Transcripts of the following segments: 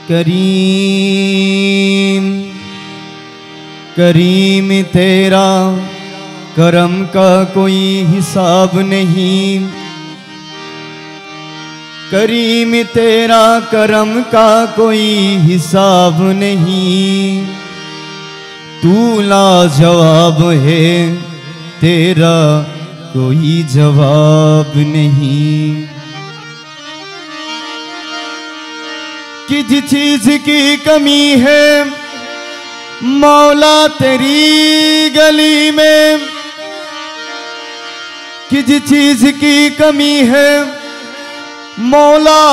करीम करीम तेरा करम का कोई हिसाब नहीं। करीम तेरा करम का कोई हिसाब नहीं। तू लाजवाब है तेरा कोई जवाब नहीं। किस चीज की कमी है मौला तेरी गली में। किस चीज की कमी है मौला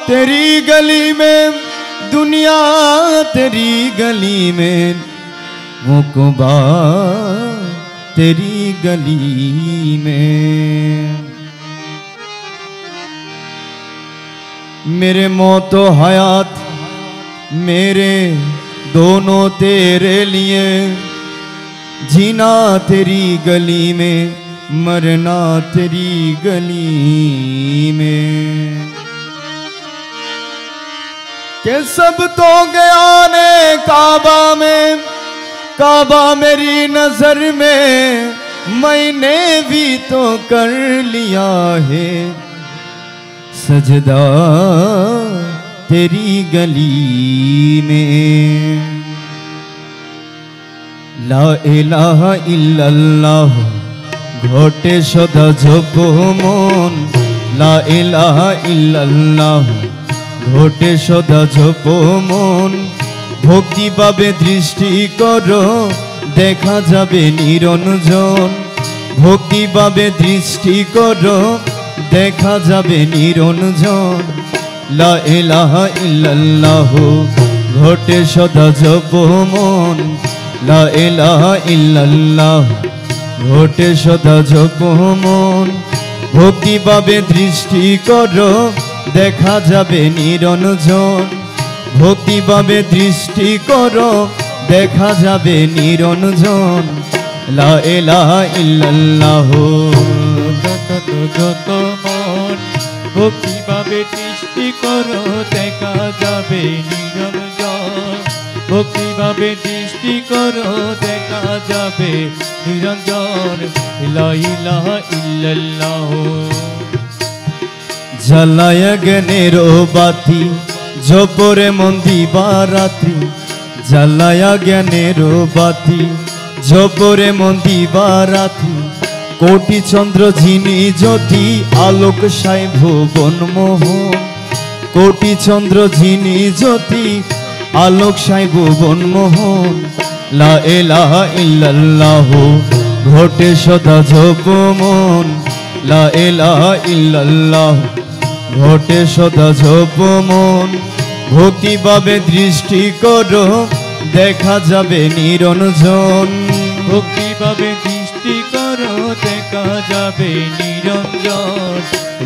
तेरी गली में। दुनिया तेरी गली में मुकबा तेरी गली में। मेरे मौत व हयात मेरे दोनों तेरे लिए। जीना तेरी गली में मरना तेरी गली में। के सब तो गया ने काबा में। काबा मेरी नजर में मैंने भी तो कर लिया है सजदा तेरी गली में। ला इलाहा इल्लल्लाह घोटे सदा जप मन। ला इलाहा इल्लल्लाह घोटे सदा जप मन। भक्ति पाবে दृष्टि करो देखा जाबे निरंजन। भक्ति पाবে दृष्टि करो देखा जाबे निरंजन। ला इलाहा इल्लल्लाह घोटे सदा जप मन। ला इलाहा इल्लल्लाह घोटे सदा जप मन। भक्ति पाবে दृष्टि करो देखा जाबे निरंजन। भक्ति पाবে दृष्टि करो देखा जाबे निरंजन। ला इलाहा इल्लल्लाह যত মন ভক্তি পাবে দৃষ্টি করো দেখা যাবে নিরঞ্জন। ভক্তি পাবে দৃষ্টি করো দেখা যাবে নিরঞ্জন। লা ইলাহা ইল্লাল্লাহ জ্বালায়া জ্ঞানের বাতি জপরে মন দিবা রাত্রি। জ্বালায়া জ্ঞানের বাতি জপরে মন দিবা রাত্রি। কোটি চন্দ্র ঝিনি জ্যোতি আলোক সাই ভুবন মোহন। কোটি চন্দ্র ঝিনি জ্যোতি আলোক সাই ভুবন মোহন। লা ইলাহা ইল্লাল্লাহ ঘটে সদা জপ মন। লা ইলাহা ইল্লাল্লাহ ঘটে সদা জপ মন। ভক্তি পাবে দৃষ্টি করো দেখা যাবে নিরঞ্জন। ভক্তি পাবে দৃষ্টি করো দেখা যাবে নিরঞ্জন।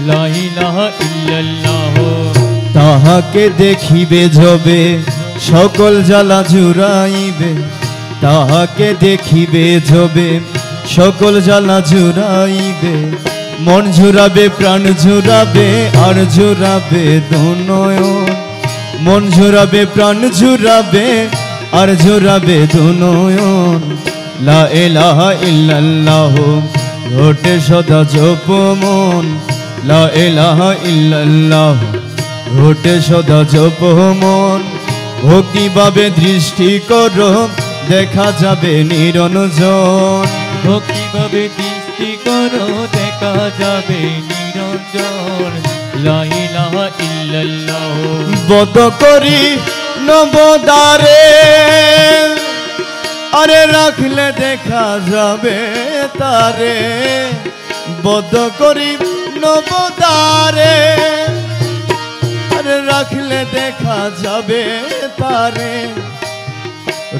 লা ইলাহা ইল্লাল্লাহ তাহাকে দেখিবে যবে সকল জ্বালা জুড়াইবে। তাহাকে দেখিবে যবে সকল জ্বালা জুড়াইবে। মন জুড়াবে প্রাণ জুড়াবে আর জুড়াবে দুনয়ন। মন জুড়াবে প্রাণ জুড়াবে আর জুড়াবে দুনয়ন। লা ইলাহা ইল্লাল্লাহ ঘটে সদা জপ মন। লা ইলাহা ইল্লাল্লাহ ঘটে সদা জপ মন। ভক্তি পাবে দৃষ্টি করো দেখা যাবে নিরঞ্জন। ভক্তি পাবে দৃষ্টি করো দেখা যাবে নিরঞ্জন। লা ইলাহা ইল্লাল্লাহ বদ করি নবদারে আরে রাখলে দেখা যাবে তারে। বদ করি নবদারে আরে রাখলে দেখা যাবে তারে।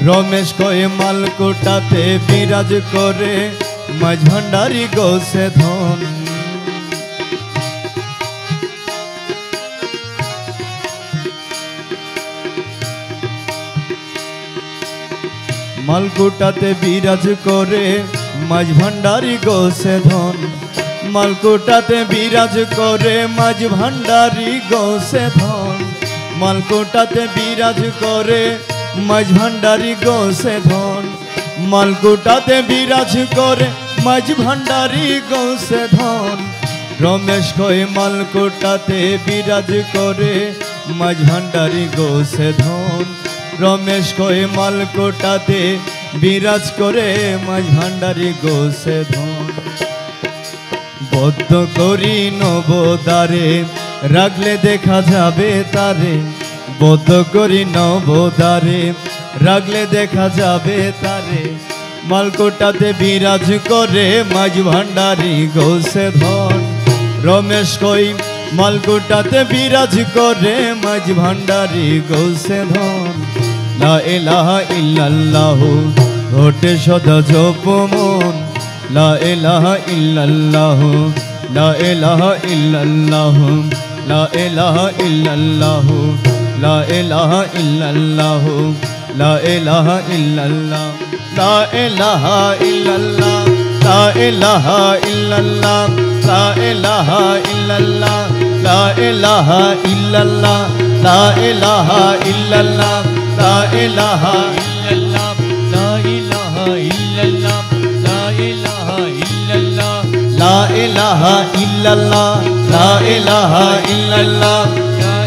রমেশ কয়ে মালকোটাতে বিরাজ করে মাঝ ভান্ডারি গোসে ধন। মালকোটাতে বিরাজ করে মাঝ ভান্ডারি গোসে ধন। মালকোটাতে বিরাজ করে মাঝ ভান্ডারি গোসে ধন। মালকোটাতে বিরাজ করে মাঝ ভান্ডারি গৌসে ধন। মালকোটাতে বিরাজ করে মাঝ ভান্ডারি গৌসে ধন। রমেশ কই মালকোটাতে বিরাজ করে মাঝ ভান্ডারি গৌসে ধন। রমেশ কই মালকোটাতে বিরাজ করে মাঝ ভান্ডারি গৌসে ধন। বদ্ধ করি নবদ্বারে রাখলে দেখা যাবে তারে। বদ্ধ করি নবদ্বারে রাখলে দেখা যাবে তারে। মালকোটাতে বিরাজ করে মাঝ ভান্ডারি গৌসে ধন। রমেশ কই মালকোটাতে বিরাজ করে মাঝ ভান্ডারি গৌসে ধন। লা ইলাহা ইল্লাল্লাহ ঘটে সদা জপ মন। লা ইলাহা ইল্লাল্লাহ লা ইলাহা ইল্লাল্লাহ লা ইলাহা ইল্লাল্লাহ লা ইলাহা ইল্লাল্লাহ লা ইলাহা ইল্লাল্লাহ লা ইলাহা ইল্লাল্লাহ লা ইলাহা ইল্লাল্লাহ লা ইলাহা ইল্লাল্লাহ লা ইলাহা ইল্লাল্লাহ লা ইলাহা ইল্লাল্লাহ লা ইলাহা ইল্লাল্লাহ লা ইলাহা ইল্লাল্লাহ লা ইলাহা ইল্লাল্লাহ লা ইলাহা ইল্লাল্লাহ লা ইলাহা ইল্লাল্লাহ লা ইলাহা ইল্লাল্লাহ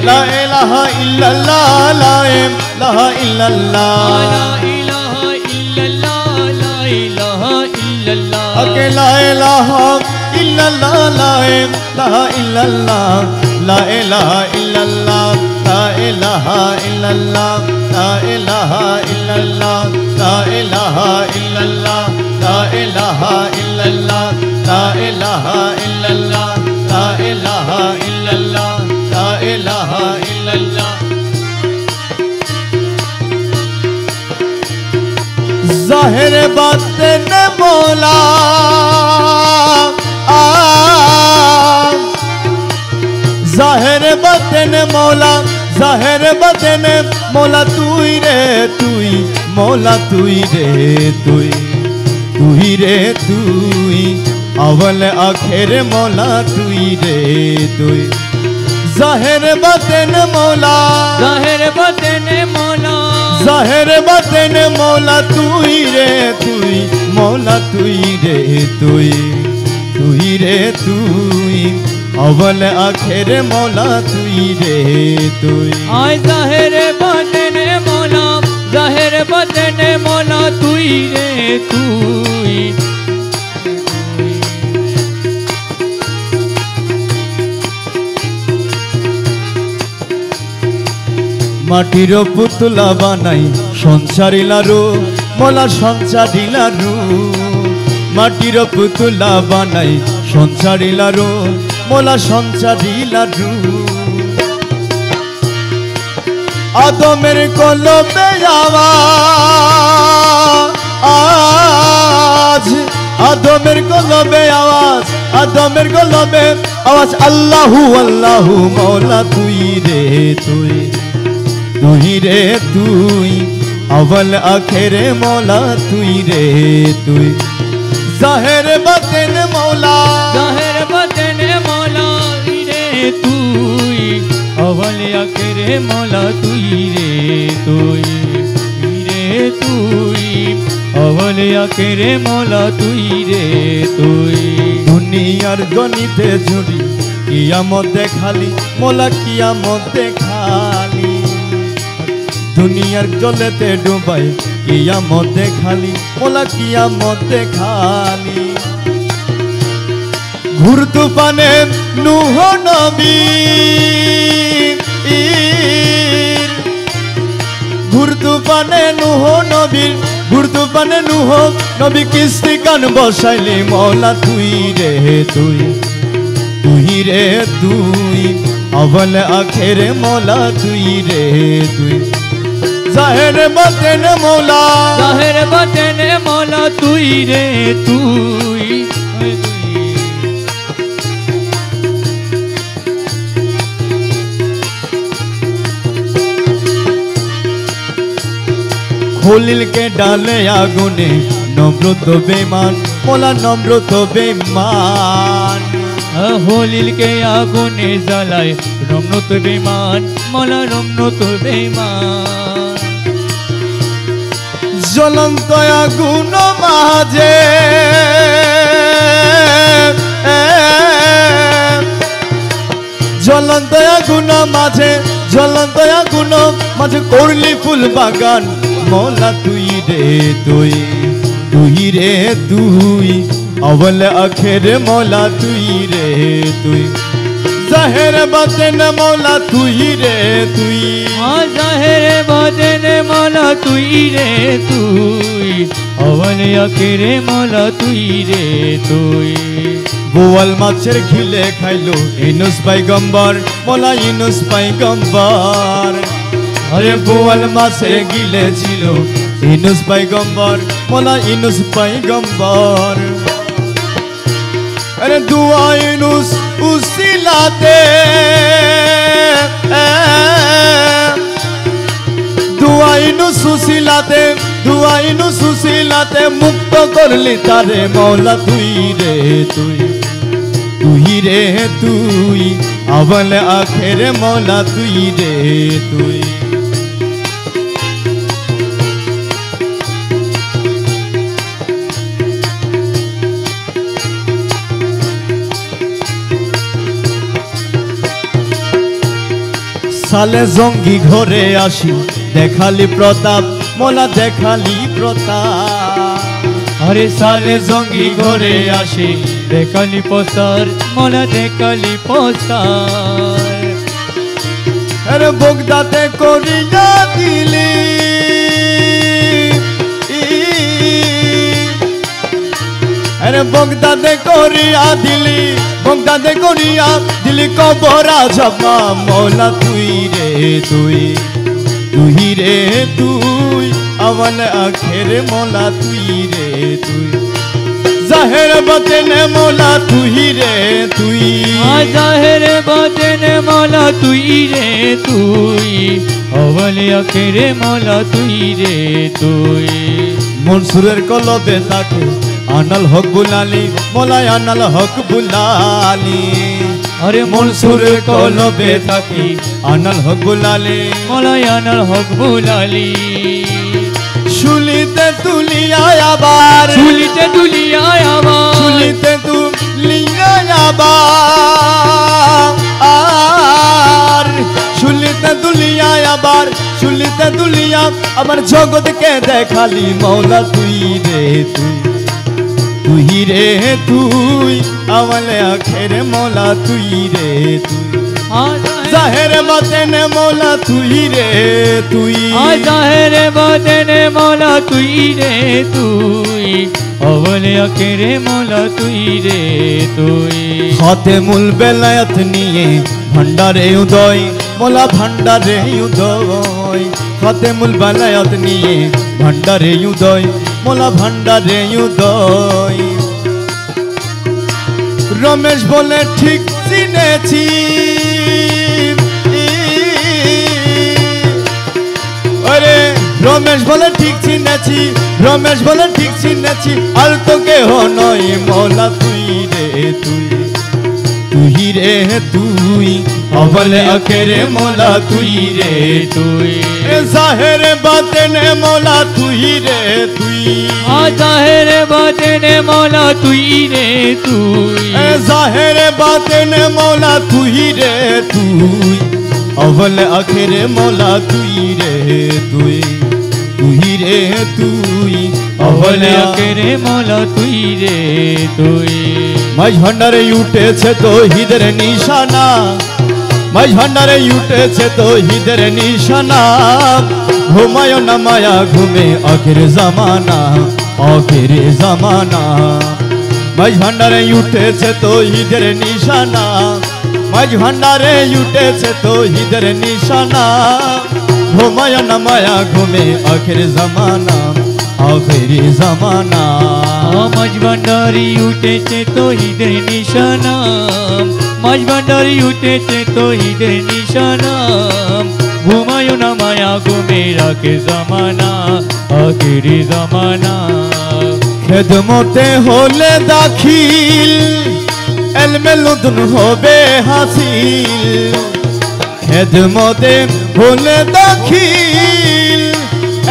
লা ইলাহা ইল্লাল্লাহ লা ইলাহা ইল্লাল্লাহ লা ইলাহা ইল্লাল্লাহ আকে লা ইলাহা ইল্লাল্লাহ লা ইলাহা ইল্লাল্লাহ লা ইলাহা ইল্লাল্লাহ লা ইলাহা ইল্লাল্লাহ লা ইলাহা ইল্লাল্লাহ লা ইলাহা ইল্লাল্লাহ লা ইলাহা ইল্লাল্লাহ লা ইলাহা ইল্লাল্লাহ লা ইলাহা ইল্লাল্লাহ লা ইলাহা ইল্লাল্লাহ। জাহির বাতিন মৌলা জাহির বাতিন মৌলা জাহির বাতিন মৌলা তুই রে তুই মৌলা তুই রে তুই তুই রে তুই अवल आखिर मौला तुई रे तुई जाहिर बातिन मौला जाहिर बातिन मौला जाहिर बातिन मौला तुई रे तुई मौला तुई रे तुई तुई रे तुई अवल आखिर मौला तुई रे तुई आय जाहिर बातिन मौला जाहिर बातिन मौला तुई रे तुई মাটির পুতুলা বানাই সংসারিলারু মোলা সংসারিলারু মাটির পুতুলা বানাই সংসারিলারু মোলা সংসারিলারু আদমের কলবে আওয়াজ আদমের কলবে আওয়াজ আদমের কলবে আওয়াজ আল্লাহু আল্লাহু মৌলা তুই রে তুই তুই রে তুই अवल आखिर मौला तुई रे तुई जाहिर बातिन मौला जाहिर बातिन मौला रे तुई अवल आखिर मौला तुई रे तुई रे तुई अवल आखिर मौला तुई रे तुई दुनियार गणिते झुरी कियामत देखाली मौला कियामत देखाली दुनियार जलेते डुबाई कियामत देखाली मोला कियामत देखाली घुर तुफाने नूह नबी घुर तुफाने नूह नबी घुर तुफाने नूह नबी किस्ती कान बसाइली मौला तुई रे तुई तुई रे तुई अवल आखिर मौला तुई रे तुई जाहिर बातिन मौला जाहिर बातिन मौला तुई रे तुई खलिल के डाले आगुने नम्र तो बेमान मौला नम्र तो बेमान होलिल के आगुने जलाए রমন তো বেমান মৌলা রমন তো বেমান জ্বলন্ত আগুন মাঝে জ্বলন্ত আগুন মাঝে জ্বলন্ত আগুন মাঝে করলি ফুল বাগান মৌলা তুই রে তুই তুই রে তুই अवल आखिर मौला तू ही रे तू ज़ाहिर बातिन मौला तू ही रे तू ज़ाहिर बातिन मौला तू ही रे तू अवल आखिर मौला तू ही रे तू बोवल माछेर खिले खाइलो इनुस पैगम्बर मौला इनुस पैगम्बर अरे बोवल माछेर गिले छिलो इनुस पैगम्बर मौला इनुस पैगम्बर अरे दुआ इनुस उसिलाते दुआ इनुस उसिलाते मुक्त करली तारे मौला तुई रे तुई अवल आखिर मौला तुई रे तुई साले जंगी घरे आसी देखाली प्रताप मौला देखाली प्रताप अरे साले जंगी घरे आसी देखाली प्रसार मौला देखाली प्रसार अरे बगदादे करिया दिली अरे बगदादे करिया दिली कबरा जमा मौला तुई रे तुई अवल आखिर मौला तुई रे तुई ज़ाहिर बातिन मौला तुई रे तुई ज़ाहिर बातिन मौला तुई रे तुई अवल आखिर मौला तुई रे तुई मंसूरेर कलबे ताके आनल हक बुलाली मौला आनल हक बुलाली अरे मंसूरेर कलबे ताके आनल हक बुलाली मौला आनल हक बुलाली शुलिते तुलिया आबार शुलिते तुलिया आबार शुलिते तुलिया आबार शुलिते तुलिया आबार शुलिते तुलिया आबार जगत के देखाली मौला तुई रे तुई अवल आखिर मौला तुई रे तुई ज़ाहिर बातिन मौला तुई रे तुई ज़ाहिर बातिन मौला तुई रे तुई अवल आखिर मौला तुई रे तुई खातेमुल बेलायत निये भंडारे उदय मौला भंडारे उदय खातेमुल बेलायत निये भंडारे उदय मौला भंडारे उदय रमेश बोले ठीक चिनेছি अरे रमेश बोले ठीक चिनेছি रमेश बोले ठीक चिनेছি আর তো কেহ নয় মৌলা তুই রে তুই अवल आखिर मौला तुई रे तुई ज़ाहिर बातिन मौला तुई रे तुई ज़ाहिर बातिन मौला तुई रे तुई ज़ाहिर बातिन मौला तुई रे तुई अवल आखिर मौला तुई रे तुई अवल आखिर मौला तुई रे तुई মাঝ ভান্ডারে উঠেছে তৌহিদের নিশানা মাঝ ভান্ডারে উঠেছে তৌহিদের নিশানা ঘুমায় না মায়া ঘুমে আখির জামানা মাঝ ভান্ডারে উঠেছে তৌহিদের নিশানা মাঝ ভান্ডারে উঠেছে তৌহিদের নিশানা ঘুমায় না মায়া ঘুমে আখির জামানা মাঝ ভান্ডারি উঠেছে তৌহিদের নিশানা মাঝ ভান্ডারি উঠেছে তৌহিদের নিশানা ঘুমায় না মায়া ঘুমে রাখে জামানা আখির জামানা খেদমতে হলে দাখিল এলমে লুদুন হবে হাসিল খেদমতে হলে দাখিল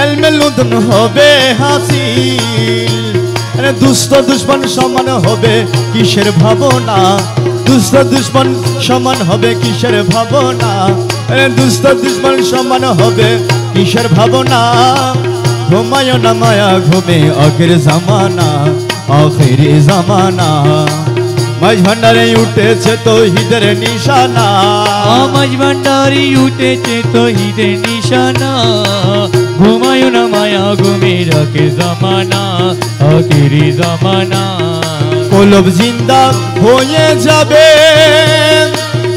এলমে লুদন হবে হাসিল। দুষ্ট দুশ্মন সমান হবে কিসের ভাবনা, দুষ্ট দুশ্মন সমান হবে কিসের ভাবনা, দুষ্ট দুশ্মন সমান হবে কিসের ভাবনা। ঘুমায় না মায়া ঘুমে আখের জামানা, আখের জামানা। মাঝ ভান্ডারে উঠেছে তৌহিদের নিশানা, মাঝ ভান্ডারে উঠেছে তৌহিদের নিশানা। ঘুমায় না মায়া ঘুমে আখের জামানা, আখের জামানা। কলব জিন্দা হয়ে যাবে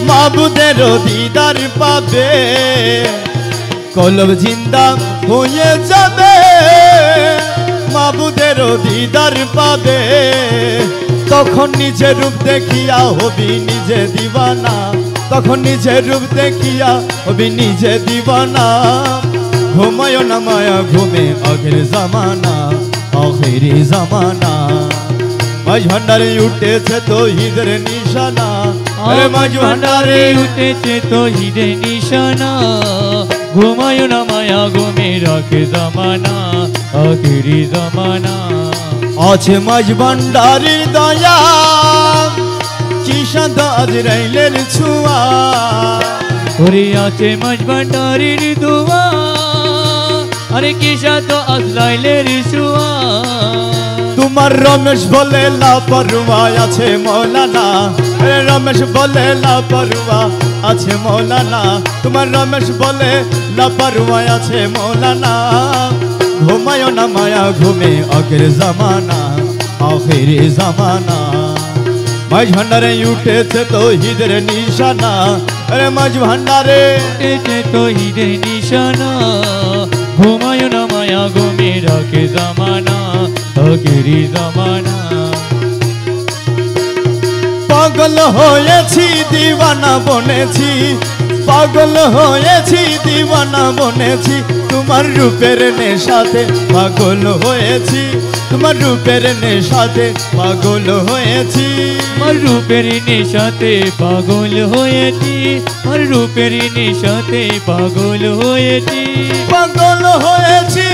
মাবুদের দিদার পাবে, কলব জিন্দা হয়ে যাবে মাবুদের দিদার পাবে। তখন নিজের রূপ দেখিয়া হবি নিজে দিবানা, তখন নিজের রূপ দেখিয়া হবি নিজে দিবানা। ঘুমায় না মায়া ঘুমে আখের জামানা, আখের জামানা। মাঝ ভান্ডারে উঠেছে তৌহিদের নিশানা, মাঝ ভান্ডারে উঠেছে তৌহিদের নিশানা। ঘুমায় না মায়া ঘুমে আখের জামানা, আখের জামানা। আছে মাঝ ভান্ডারের দয়া চিশাদ আজরাইলের ছোঁয়া, ওরে আছে মাঝ ভান্ডারের দোয়া, আরে কিসা তো আজরাইলের ছোঁয়া। তোমার রমেশ বলে লাপরওয়া আছে মৌলানা, রমেশ বলে লাপরওয়া আছে মৌলানা, তোমার রমেশ বলে লাপরওয়া আছে মৌলানা। ঘুমায় না মায়া ঘুমে আখের জামানা, আখের জামানা। মাঝ ভান্ডারে উঠেছে তৌহিদের নিশানা, মাঝ ভান্ডারে উঠেছে তৌহিদের নিশানা। ঘুমায় না মায়া ঘুমে আখের জামানা, আখের জামানা। পাগল হয়েছি দিওয়ানা বনেছি, পাগল হয়েছি দিওয়ানা বনেছি। তোমার রূপের নেশাতে পাগল হয়েছি, তোমার রূপের নেশাতে পাগল হয়েছি। আমার রূপের নেশাতে পাগল হয়েছি, আমার রূপের নেশাতে পাগল হয়েছি। পাগল হয়েছি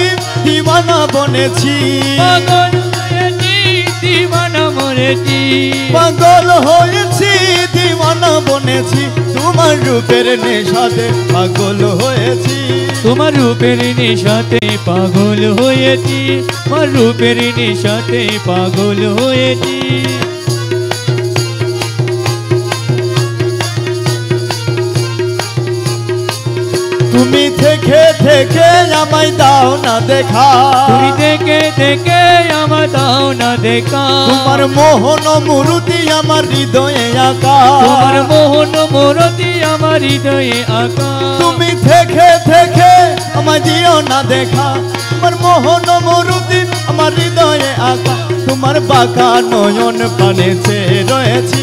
দিওয়ানা বনেছি, পাগল হয়েছি দিওয়ানা মরেছি। পাগল হয়েছি দিওয়ানা বনেছি। তোমার রূপের নেশাতে পাগল হয়েছি, তোমার রূপের নেশাতে পাগল হয়েছি, আমার রূপের নেশাতে পাগল হয়েছি। তুমি থেকে থেকে আমায় দাও না দেখা, তুমি থেকে থেকে আমার দাও না দেখা। তোমার মোহন মূর্তি আমার হৃদয়ে আঁকা, তোমার মোহন মূরতি আমার হৃদয়ে আঁকা। তুমি থেকে থেকে আমায় দিও না দেখা, তোমার মোহন মূর্তি আমার হৃদয়ে আঁকা। তোমার বাঁকা নয়ন পানে চেয়ে রয়েছি,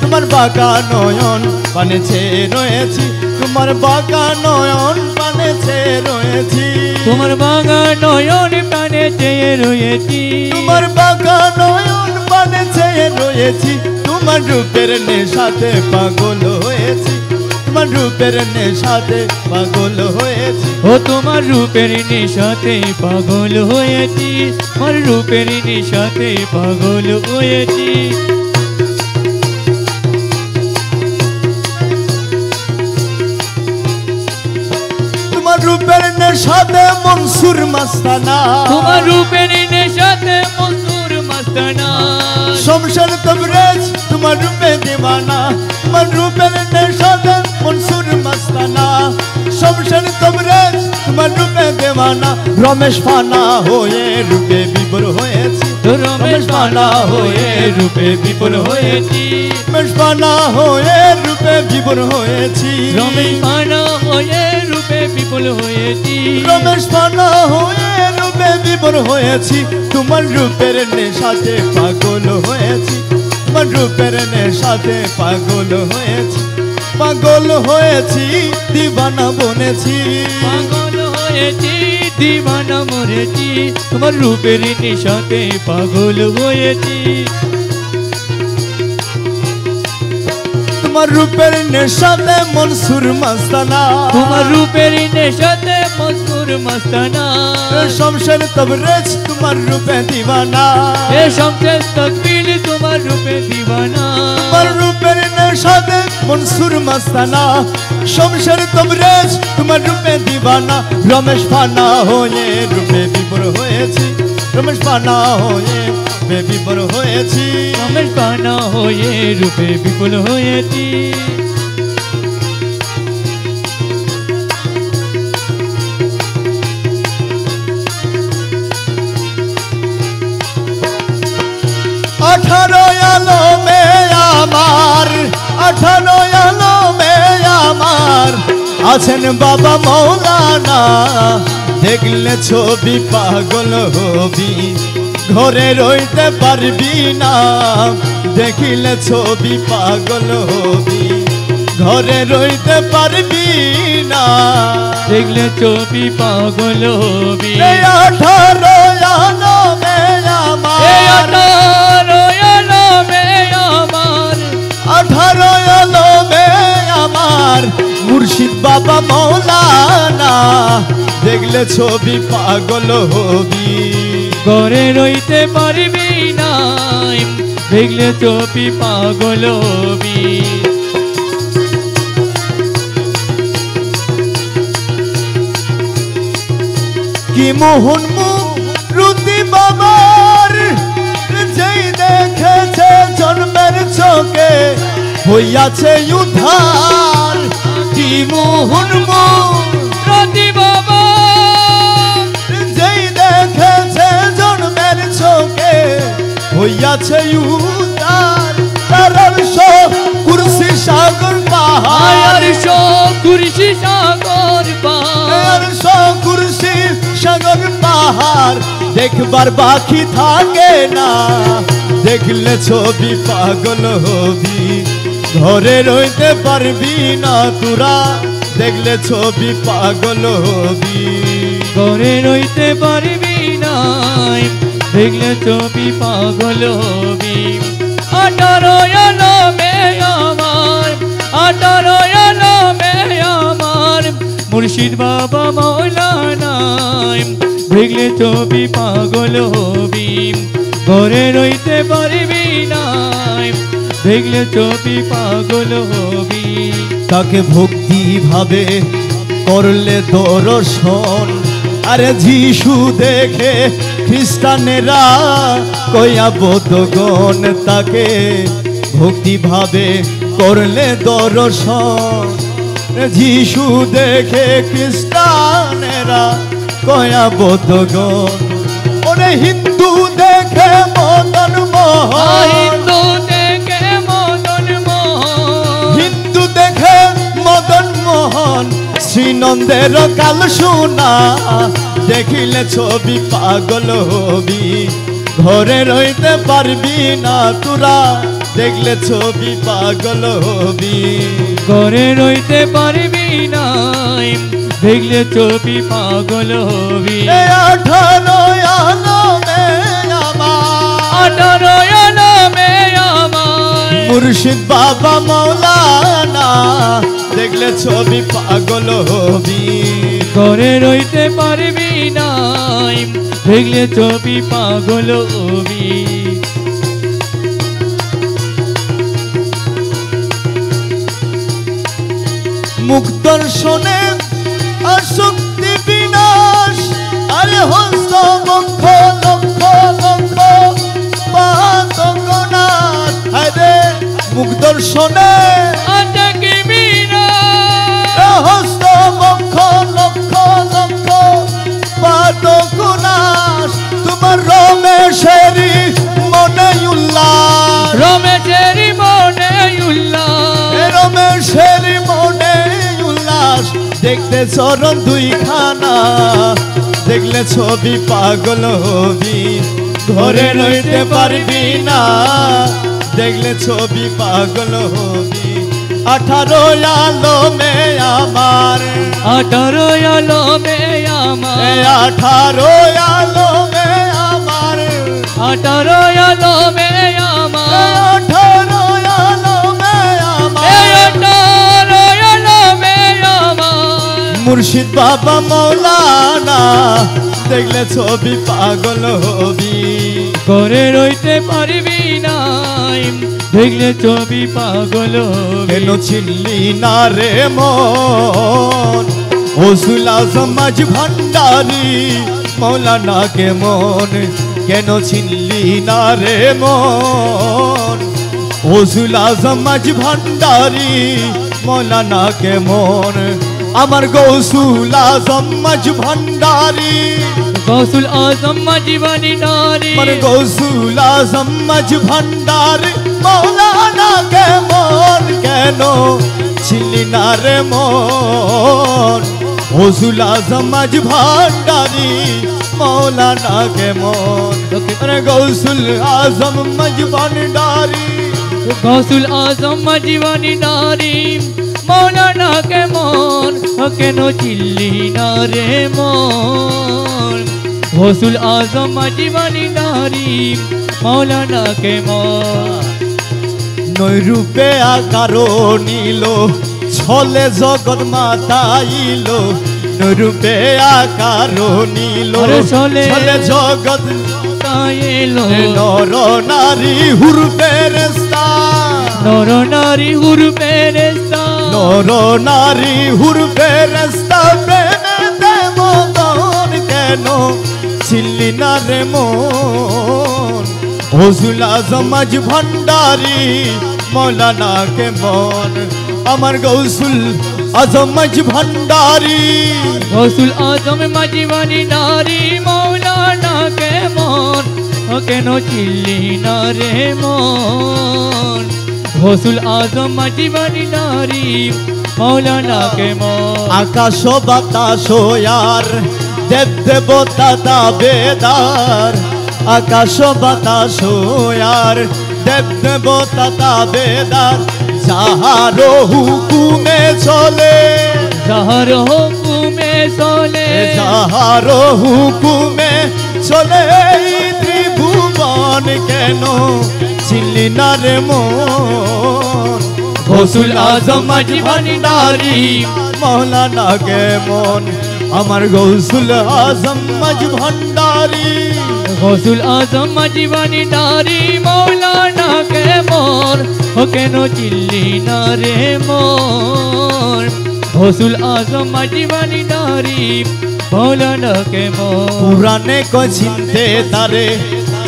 তোমার বাঁকা নয়ন পানে চেয়ে রয়েছি, তোমার বাঁকা নয়ন পানে চেয়ে রয়েছি। তোমার বাঁকা নয়ন পানে চেয়ে রয়েছি, তোমার বাঁকা নয়ন পানে চেয়ে রয়েছি। তোমার রূপের নেশাতে পাগল হয়েছি, তোমার রূপের নেশাতে পাগল হয়েছি। ও তোমার রূপের নেশাতে পাগল হয়েছি, আমার রূপের নেশাতে পাগল হয়েছি। তোমার রূপের নেশাতে মনসুর মাস্তানা, তোমার রূপের নেশাতে মনসুর মাস্তানা। শমশের তবরেজ তোমার রূপে দিওয়ানা, তোমার রূপের নেশাতে মনসুর মাস্তানা। শমশের তবরেজ তোমার রূপে দিওয়ানা। রমেশ ফানা হয়ে রূপে বিভোর হয়েছি, রমেশ ফানা হয়ে রূপে বিপুল হয়েছি, রমেশ ফানা হয়ে রূপে বিভোর হয়েছি। রমেশ ফানা হয়ে রূপে বিপুল হয়েছি, রমেশ ফানা হয়ে রূপে বিভোর হয়েছি। তোমার রূপের নেশাতে পাগল হয়েছি, তোমার রূপের নেশাতে পাগল হয়েছি। পাগল হয়েছি দিওয়ানা বনেছি, পাগল হয়েছি দিওয়ানা মরেছি। তোমার রূপের নেশাতে পাগল হয়েছি, তোমার রূপের নেশাতে মনসুর মস্তানা, তোমার রূপের নেশাতে মনসুর মস্তানা, শমশের তবরেজ তোমার রূপে দিওয়ানা, এ শমশের তকবীর তোমার রূপে দিওয়ানা, তোমার রূপের নেশাতে মনসুর মস্তানা, শমশের তবরেজ তোমার রূপে দিওয়ানা। রমেশ ফানা হয়ে রূপে বিভোর হয়েছি, রমেশ ফানা হয়ে রূপে বিভোর হয়েছি, রমেশ ফানা হয়ে রূপে বিপুল হয়েছি। আঠারো আলমে আমার, আঠারো আলমে আমার আছেন বাবা মৌলানা, দেখলে ছবি পাগল হবি, ঘরে রইতে পারবি না, দেখিলে ছবি পাগল হবি, ঘরে রইতে পারবি না, দেখলে ছবি পাগল হবি। এই আঠারো আলমে আমার, আঠারো আলমে আমার মুর্শিদ বাবা মৌলানা, দেখলে ছবি পাগল হবি, ঘরে রইতে পারবি না, দেখলে ছবি পাগল হবি। কি মোহন মুরুতি বাবার, যেই দেখেছে জন্মের চোখে হইয়াছে উদ্ধার। কি মোহন মুরুতি বাবা, যেই দেখেছে জন্মের চোখে হইয়াছে উদ্ধার। তার কুরসি সাগর পাহাড়, কুরসি সাগর পাহাড়, কুরসি সাগর পাহাড় দেখবার বাকি থাকে না, দেখলে ছবি পাগল হবি, ঘরে রইতে পারবি না তোরা, দেখলে ছবি পাগল হবি, ঘরে রইতে পারবি না, দেখলে ছবি পাগল হবি। আঠারো আলমে আমার, আঠারো আলমে আমার মুর্শিদ বাবা মৌলানা, দেখলে ছবি পাগল হবি, ঘরে রইতে পারবি না, দেখলে ছবি পাগল হবি। তাকে ভক্তি ভাবে করলে দর্শন, আরে যিশু দেখে খ্রিস্টানেরা কয়া বোধগণ, তাকে ভক্তি ভাবে করলে দর্শন, যিশু দেখে খ্রিস্টানেরা কয়া বোধগণ। ওরে হিন্দু দেখে মদন মোহন, হিন্দু দেখে মদন মোহন, হিন্দু দেখে মদন মোহন, শ্রীনন্দের কাল শোনা, দেখিলে ছবি পাগল হবি, ঘরে রইতে পারবি না তোরা, দেখলে ছবি পাগল হবি, ঘরে রইতে পারবি না, দেখলে ছবি পাগল হবি। আঠারো আলমে আমার, আঠারো আলমে আমার মুর্শিদ বাবা মৌলানা, দেখলে ছবি পাগল হবি, ঘরে রইতে পারবি না, দেখলে ছবি পাগল হবি। মুক্তর্ষণে আসক্তি বিনাশ, আরে হস্ত বক্ষ লক্ষ লক্ষ পাতকনাথ, আরে মুক্তর্ষণে হস্ত বক্ষ লক্ষ লক্ষ পাতকনাথ, তোমার রমেশেরি মনে উল্লাস, রমেশেরি মনে উল্লাস, রমেশেরি মনে উল্লাস, দেখতে চরণ দুইখানা, দেখলে ছবি পাগল হবি, ঘরে রইতে পারবি না, দেখলে ছবি পাগল হবি। আঠারো আলমে আমার, আঠারো আলমে আমার, আঠারো আলমে আমার, আঠারো আলমে আমার, আঠারো আলমে আমার, মুর্শিদ বাবা মৌলানা দেখলে ছবি পাগল হবি করে রইতে পারবি নাই দেখলে ছবি পাগল হবি কেন চিনলি না রে মন গৌসুল আজম মাঝ ভান্ডারি মৌলানা কে মন কেন চিনলি না রে মন গৌসুল আজম মাঝ ভান্ডারি মৌলানা কে মন আমার গৌসুল আজম মাঝ ভান্ডারি গৌসুল আজম মাঝিবানি নারী আমার গৌসুল আজম মাঝ ভান্ডারি মৌলানা কে মন কেন চিনলি না রে মন গৌসুল আজম মাঝ ভান্ডারি মৌলানা কে মন আরে গৌসুল আজম মাঝ ভান্ডারি গৌসুল আজম মাঝিবানি নারী মৌলানা কে মন কেন চিল্লি না রে মন গৌসুল আজম মাঝিবানি নারী মৌলানা কে মন নৈরূপে আকারো নিল ছলে জগৎ মাতাইল নৈরূপে আকারো নিল ছলে জগৎ তাইলো নর নারী হুর ফেরেশতা নর নারী হুর ফেরেশতা নর নারী হুর ফেরেশতা প্রেমেতে মগন কেন চিনলি না রে মন গৌসুল আজম মাঝ ভান্ডারি মৌলানা কে মন আমার গৌসুল আজম মাঝ ভান্ডারি গৌসুল আজম মাঝিবানি নারী মৌলানা কে মন কেন চিল্লি না রে মন গৌসুল আজম মাঝিবানি নারী মৌলানা কে মন আকাশ বাতাস আর দেব দেবতা দাবেদার আকাশ বাতাস আর দেব দেবতা দাবেদার যাহার হুকুমে চলে যাহার হুকুমে চলে যাহার হুকুমে চলে এই ত্রিভুবন কেন চিনলি না রে মন গৌসুল আজম মাঝিবানি নারী মৌলানা কে মন আমার গৌসুল আজম মাঝ ভান্ডারি গৌসুল আজম মাঝিবানি নারী মৌলানা কে মন কেন চিল্লি না রে মন গৌসুল আজম মাঝিবানি নারী মৌলানা কে মন পুরাণে কো চিনতে তারে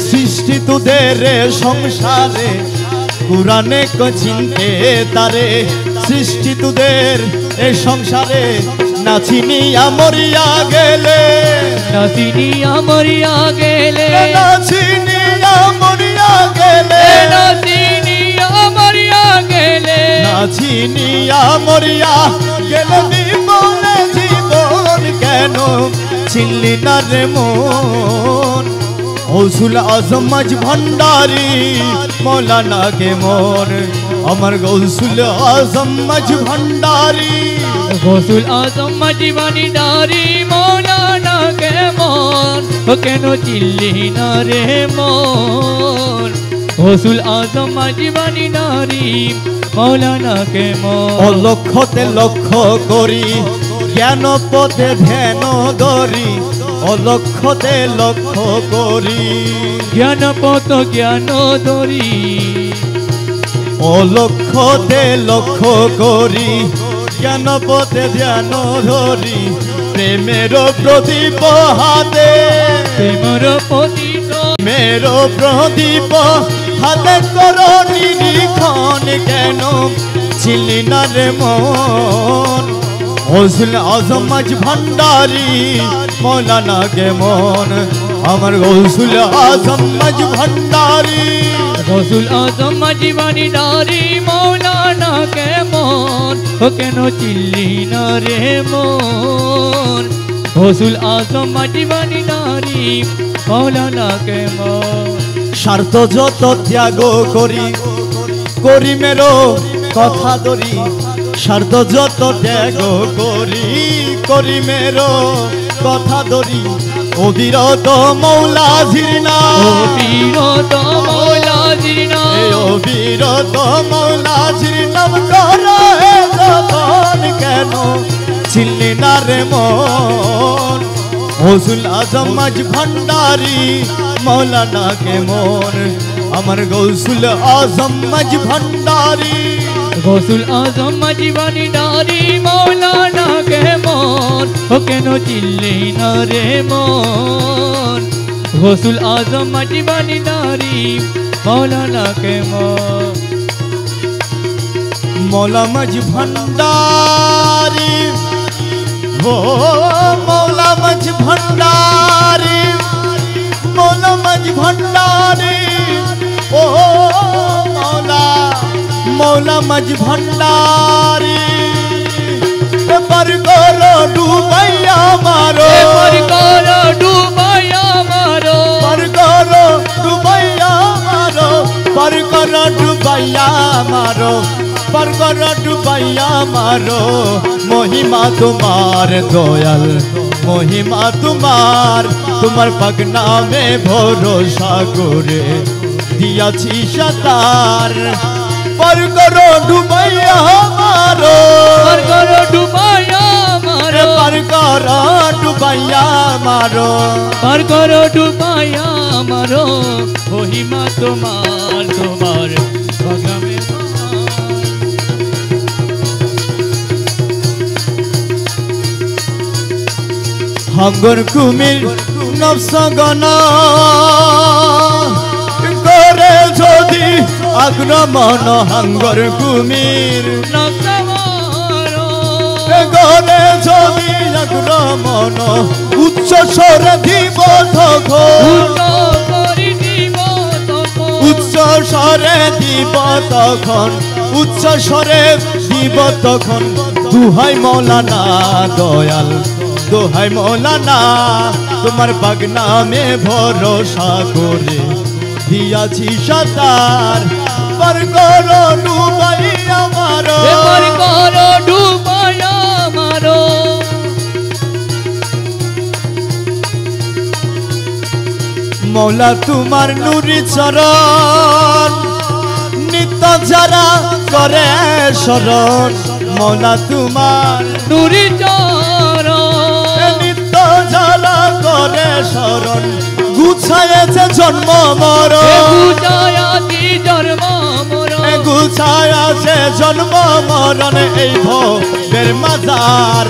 সৃষ্টি তোদের সংসারে পুরাণে কো চিনতে তারে সৃষ্টি তোদের এ সংসারে নাচিনি আমরিয়া গেলে নাচিনি আমরিয়া গেলে নাচিনি আমরিয়া গেলে নাচিনি আমরিয়া গেলে নাচিনি আমরিয়া গেলে বিমলে জীবন কেন চিনলি না রে মন গৌসুল আজম মাঝ ভান্ডারি মৌলানা কে মন আমার গৌসুল আজম মাঝ ভান্ডারি গৌসুল আজম মাঝিবানি নারী মৌলানা কে মন কেন চিল্লি না রে মন গৌসুল আজম মাঝিবানি নারী মৌলানা কে মন অলক্ষতে লক্ষ্য করি জ্ঞান পথে ধ্যান ধরি অলক্ষতে লক্ষ্য করি জ্ঞান পথ জ্ঞান ধরি অলক্ষতে লক্ষ্য করি জ্ঞান পথে ধ্যান ধরি প্রেমের প্রদীপ হাতে প্রেমর পতিত মের প্রদীপ হাতে করো নিরীক্ষণ কেন চিনলি না রে মন গৌসুল আজম মাঝ ভান্ডারি মৌলানা কে মন আমার গৌসুল আজম মাঝ ভান্ডারি গৌসুল আজম মাঝিবানি নারী মৌলানা কে মন কেন চিল্লি না রে মন গৌসুল আজম মাঝিবানি নারী মৌলানা কে মন স্বার্থ যত ত্যাগ করি করি মেরো কথা ধরি স্বার্থ যত ত্যাগ করি করি মেরো কথা ধরি অবিরত মৌলাজির নাম অবিরত মৌলাজির নাম অবিরত মৌলাজির নাম করে যতন কেন চিনলি না রে মন গৌসুল আজম মাঝ ভান্ডারি মৌলানা কে মন আমার গৌসুল আজম মাঝ ভান্ডারি গৌসুল আজম মাঝিবানি ডারি মৌলানা কে মন ও কেন চিনলি না রে মন গৌসুল আজম মাঝিবানি ডারি মৌলানা কে মন मौला मज भंडारी हो मौला मज भंडारी मौला मज भंडारी ओ मौला मौला मज भंडारी पर करो डूबैया मारो पर करो डूबैया मारो पर करो डूबैया मारो पर करो डूबैया मारो पर करो डूबैया मारो महिमा तुम्हार दयाल महिमा तुम्हार तुम्हार पगना में भरोसा करे दियाছি সাতার पर करो डूबैया मारो पर करो डूबैया मारो पर करो डूबैया मारो पर करो डूबैया मारो महिमा तुम्हार तुम्हार पगना में হাঙ্গর কুমির নফসগনা করে যদি আক্রমণ হাঙ্গর কুমির করে যদি আক্রমণ উচ্চ স্বরে দিব উচ্চ স্বরে দিব তখন উচ্চ স্বরে দিব তখন দুহাই মৌলানা দয়াল দোহাই মৌলানা তোমার পাগনা মে ভরসা করে দিয়াছি সাতার पर करो डूबैया मारो पर करो डूबैया मारो मौला तुम्हार नूरी चरण नित्य जरा करे शरण मौला तुम्हार नूरी चरण नित्य जरा करे शरण गुछायছে জন্ম মরণ গুছায়াছি জন্ম মরণ গুছায়ছে জন্ম মরণ এই ভবের মাজার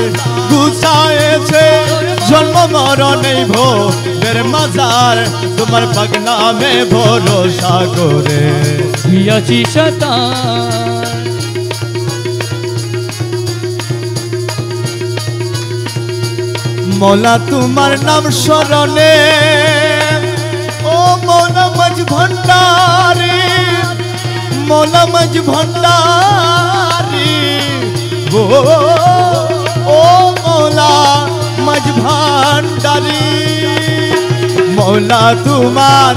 গুছায়ছে জন্ম মরণ এই ভবের মাজার তোমার পাগনা মে ভরসা করে দিয়াছি সাতার मौला तुम्हार नाम शरणे ओ मौला मज भंडारी मौला मज भंडारी ओ मौला मज भंडारी मौला तुम्हार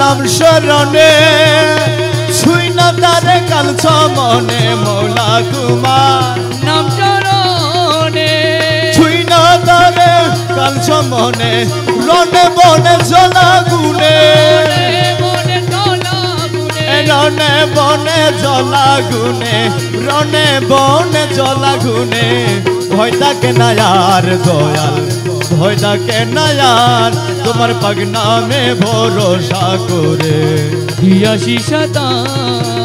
नाम शरणे छुई ना तारे काल मने मौला तुम्हार नाम चरणे छुई ना तारे काल मने रने बने जला गुने रने बने जला गुने रने बने जला गुने भय থাকে না यार দয়াল ভয় থাকে না यार তোমার পাগনা মে ভরসা করে দিয়াছি সাতার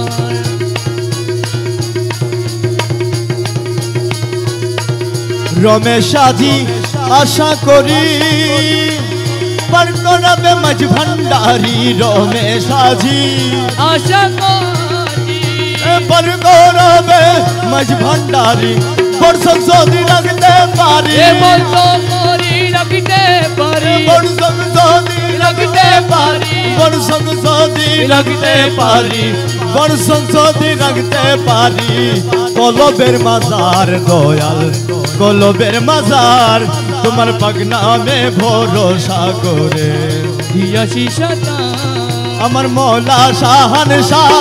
रमेश आजी आशा करी पर कराबे मज भंडारी रमेश आजी आशा करी पर कराबे मज भंडारी बरसों सोदी लगते पारी बरसों सोदी लगते पारी बरसों सोदी लगते पारी बरसों सोदी लगते पारी बरसों सोदी लगते पारी কলবের মাজার দয়াল কলবের মাজার তোমার পাগনা মে ভরসা করে দিয়াছি সাতার আমার মৌলা শাহান শাহ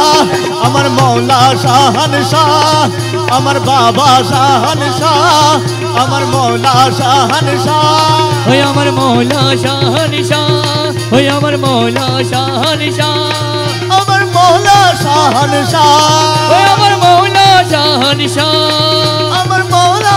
আমার মৌলা শাহান শাহ আমার বাবা শাহান শাহ আমার মৌলা শাহান শাহ ওই আমার মৌলা শাহান শাহ ওই আমার মৌলা শাহান শাহ আমার মৌলা শাহান শাহ ওই আমার মৌলা শাহান শাহ আমার মৌলা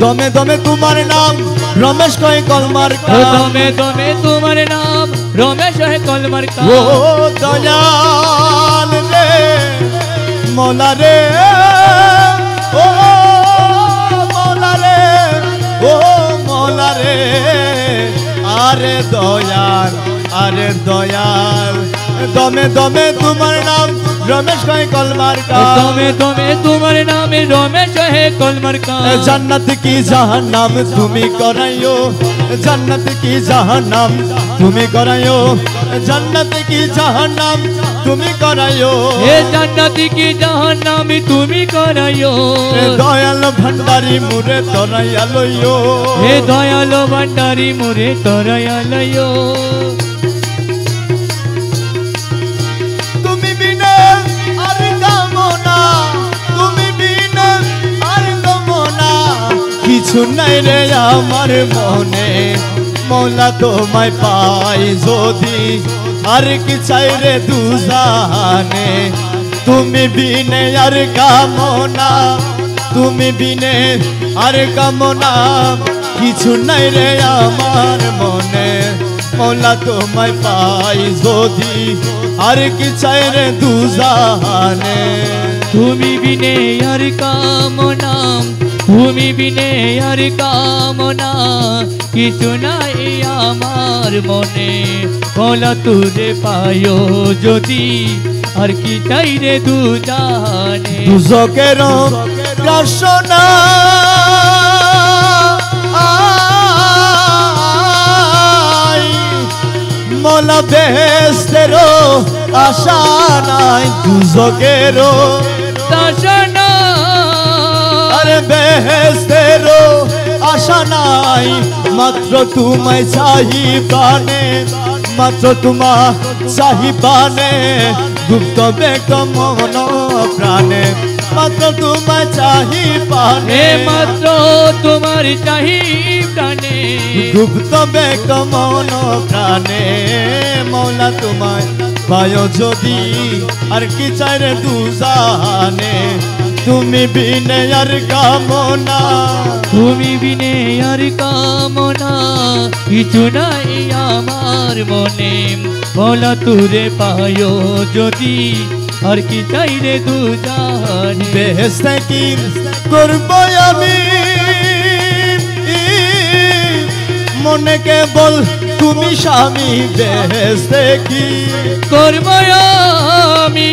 দমে দমে তোমার নাম রমেশ কয় কলমার ও দমে দমে তোমার নাম রমেশ হে কলমার কা ও দয়াল রে মৌলা রে ও মৌলা রে ও মৌলা রে আরে দয়াল দমে দমে তোমার নাম রমেশ কয় কলমার কা দমে দমে তোমার নামে রমেশ হে কলমার কা जन्नत की जहन्नम तुम्ही करायो जन्नत की जहन्नम तुम्ही करायो जन्नत की जहन्नम तुम्ही करायो हे जन्नती की जहन्नामी तुम्ही करायो दयाल भंडारी मुरे तराया लइयो हे दयालो भंडारी मुरे तराया लइयो তুমি বিনে আর কামনা তুমি বিনে আর কামনা কিছু নাই রে আমার মনে মৌলা তোমায় পাই যদি আর কি চাই রে দুজানে তুমি বিনে আর কামনা তুমি বিনে আর কামনা কিছু নাই রে আমার মনে মৌলা তোমায় পাই যদি আর কি চাই রে দুজানে তুমি বিনে আর কামনা তুমি বিনে আর কামনা কিছু নাই আমার মনে মৌলা তুরে পায়ো যদি আর কি চাই রে দুজানে দুজকের বাসনা মৌলা বেহেশতের আশা নাই দুজকের বাসনা আরে বেহেশতের আশা নাই মাত্র তোমায় চাহি প্রাণে মাত্র তোমার চাহি প্রাণে গুপ্ত ব্যক্ত মন প্রাণে মাত্র তোমায় চাহি প্রাণে মাত্র তোমার চাহি প্রাণে গুপ্ত ব্যক্ত মন প্রাণে মৌলা তোমায় পায় যদি আর কি চাই রে দুজানে তুমি বিনে আর কামনা তুমি বিনে আর কামনা কিছু নাই আমার মনে মৌলা তুরে পায়ো যদি আর কি চাই রে দুজানে বেহেশতে কি করব আমি মনে কেবল তুমি স্বামী বেহেশতে কি করব আমি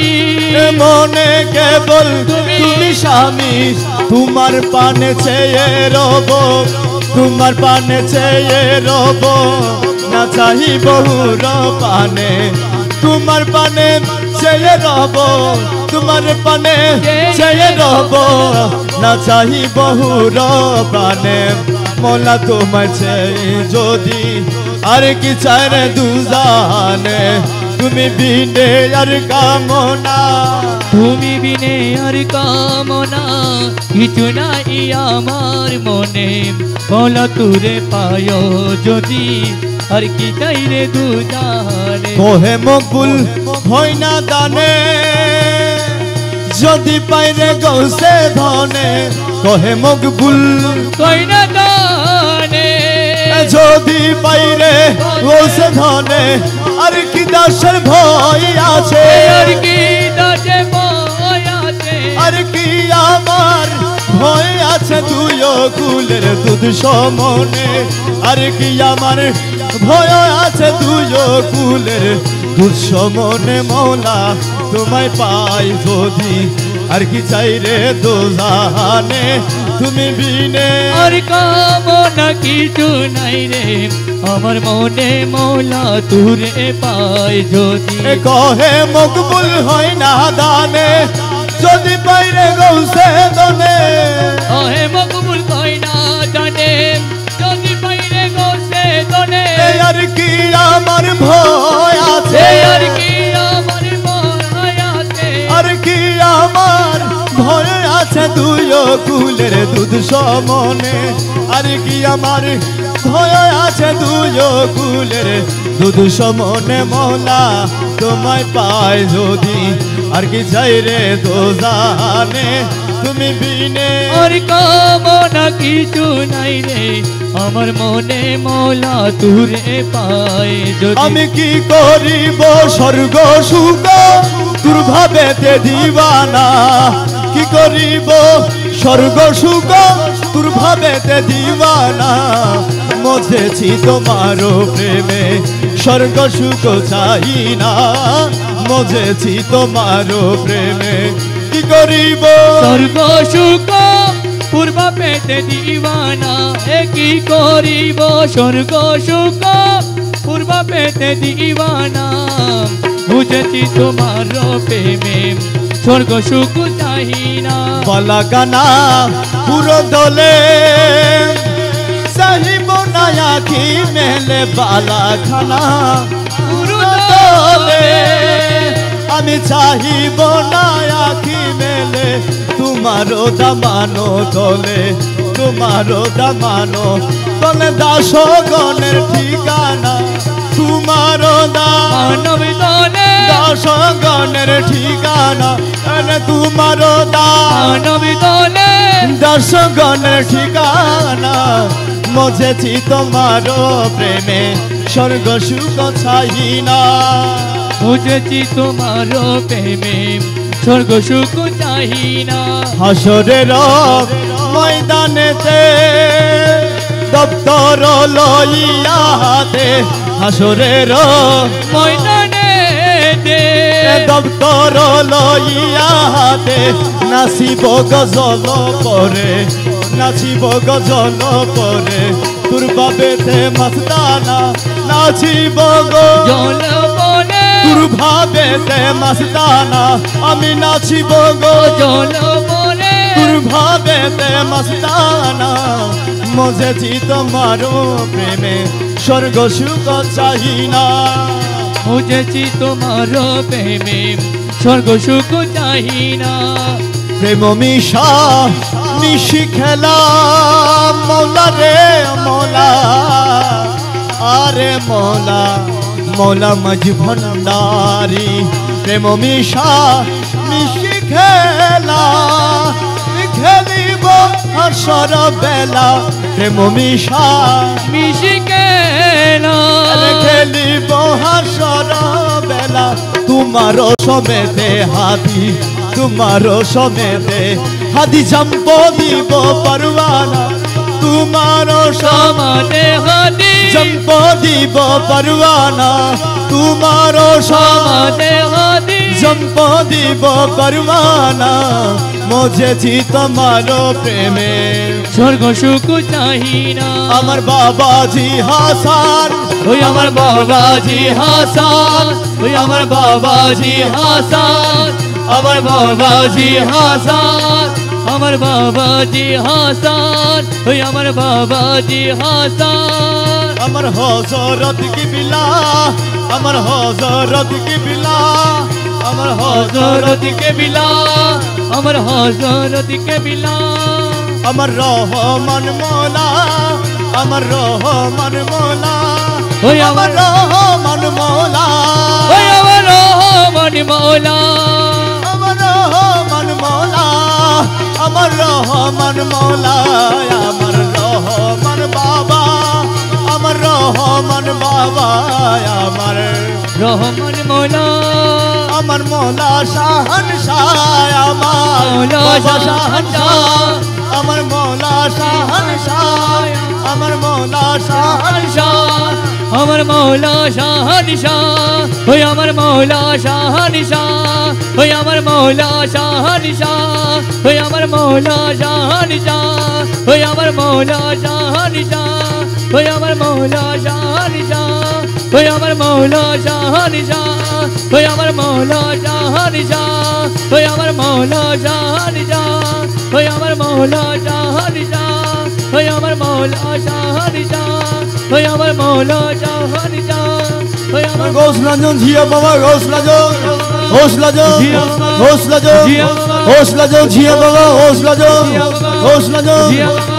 মনে কেবল তুমি স্বামী তোমার পানে চেয়ে রব তোমার পানে চেয়ে রব না চাহি বহুর পানে তোমার পানে চেয়ে রব তোমার পানে চেয়ে রব না চাহি বহুর পানে মৌলা তোমায় চেয়ে যদি আর কি চাই রে দুজানে তুমি বিনে আর কামনা তুমি বিনে আর কামনা কিছু নাই আমার মনে মৌলা তুরে পায়ো যদি আর কি চাই রে দুজানে কোহে মকবুল হয় না দানে যদি পাই রে গৌসে ধনে কোহে মকবুল কই না গানে যদি পাই রে গৌসে ধনে আর কি দাসের ভয় আছে আর কি দাসে ভয় আছে আর কি আমার ভয় আছে তুইও কুলের দুধ সমনে আর কি আমার ভয় আছে তুইও কুলের দুধ সমনে মৌলা তোমায় পাই যদি আর কি চাই রে দোজানে তুমি বিনে আর কামনা কিছু নাই রে আমার মনে মৌলা তুরে পাই যদি কহে মকবুল হয় না দানে যদি পাই রে গৌসে দনে ওহে মকবুল কই না জানে যদি পাই রে গোসে দনে আর কি আমার ভয় আছে আর কি আমার ভয় আছে আর কি আমার ভয় আছে দুইও কুলের দুধ সমনে আর কি আমার ভয় আছে দুইও কুলের দুধ সমনে মৌলা তোমায় পাই যদি আর কি চাই রে দোজানে তুমি বিনে আর কামনা কিছু নাই রে আমার মনে মৌলা তুরে পায় যদি আমি কি করিব স্বর্গ সুখ দুর্ভাবেতে দিবানা কি করিব স্বর্গ সুখ দুর্ভাবেতে দিবানা মজেছি তোমার প্রেমে স্বর্গ সুখ চাই না মজেছি তোমার প্রেমে কি করিব স্বর্গ সুখ পূর্ব পেতে দিবানা এ কি করিব স্বর্গ সুখ পূর্ব পেতে দিবানা বুঝেছি তোমার প্রেমে স্বর্গ সুখ চাই না বলা গানা পুরো দলে সাহিব নয়া কি মেলে বালা খানা পুরো দলে আমি চাহিব নয়া কি মেলে তোমারও দামানো তলে তোমারও দামানো তলে দাসগণের ঠিকানা তোমারও মানব দলে দাসগণের ঠিকানা তোমারও মানব দলে দাসগণের ঠিকানা মজেছি তোমারও প্রেমে স্বর্গ সুখ চাই না বুঝেছি তোমার প্রেমে স্বর্গ সুখ চাই না হাসরের ময়দানেতে দপ্তর লইয়া হাতে হাসরের ময়দানে দে দপ্তর লইয়া হাতে নাচিব গজল পরে নাচিব গজল পরে তোর বাবেতে মাস্তানা নাচিব জল বলে তোর ভাবেতে মাস্তানা আমি নাচিব জল বলে তোর ভাবেতে মাস্তানা মজেছি তোমার প্রেমে স্বর্গ সুখ চাই না বুঝেছি তোমার প্রেমে স্বর্গ সুখ চাই না প্রেম মিশা মিশি খেলা মৌলা রে মৌলা আরে মৌলা মৌলা মজ ভণ্ডারি প্রেম মিশা মিশি খেলা খেলিব হাসর বেলা প্রেম মিশা মিশিকে খেলিব হাসর বেলা তোমার সমেতে হাতি তোমার সমেতে হাদি জম্প দিব পরওয়ানা তোমার সমানে হাদি জম্প দিব পরওয়ানা তোমার সমানে হাদি জম্প দিব পরওয়ানা মজেছি তোমার প্রেমে স্বর্গ সুখ চাই না আমার বাবাজি হাসান ওই আমার বাবাজি হাসান ওই আমার বাবাজি হাসান আমার বাবাজি হাসান আমার বাবাজি হাসান ওই আমার বাবাজি হাসান আমার হযরত কিবলা আমার হযরত কিবলা আমার হযরত কেবিলা আমার হযরত কেবিলা আমার রহমান মৌলা আমার রহমান মৌলা ওই আমার রহমান মৌলা ওই আমার রহমান মৌলা আমার রহমান মৌলা আমার রহমান মৌলা আমার রহমান বাবা আমার রহমান বাবা আমার রহমান মৌলা আমার মৌলা শাহনশাহ আমার মৌলা বাবা শাহনশাহ আমার মৌলা শাহনশাহ আমার মৌলা শাহনশাহ আমার মৌলা শাহনশাহ ওই আমার মৌলা শাহনশাহ ওই আমার মৌলা শাহনশাহ ওই আমার মৌলা শাহনশাহ ওই আমার মৌলা শাহনশাহ ওই আমার মৌলা শাহনশাহ ওই আমার মৌলা শাহনশাহ ওই আমার মৌলা শাহনশাহ ওই আমার মৌলা শাহনশাহ ওই আমার মৌলা শাহনশাহ ওই আমার মৌলা শাহনশাহ ওই আমার মৌলা শাহনশাহ ওই আমার গৌসলাজন ঝিয়া বাবা গৌসলাজন হৌসলাজন হৌসলাজন হৌসলাজন ঝিয়া বাবা হৌসলাজন হৌসলাজন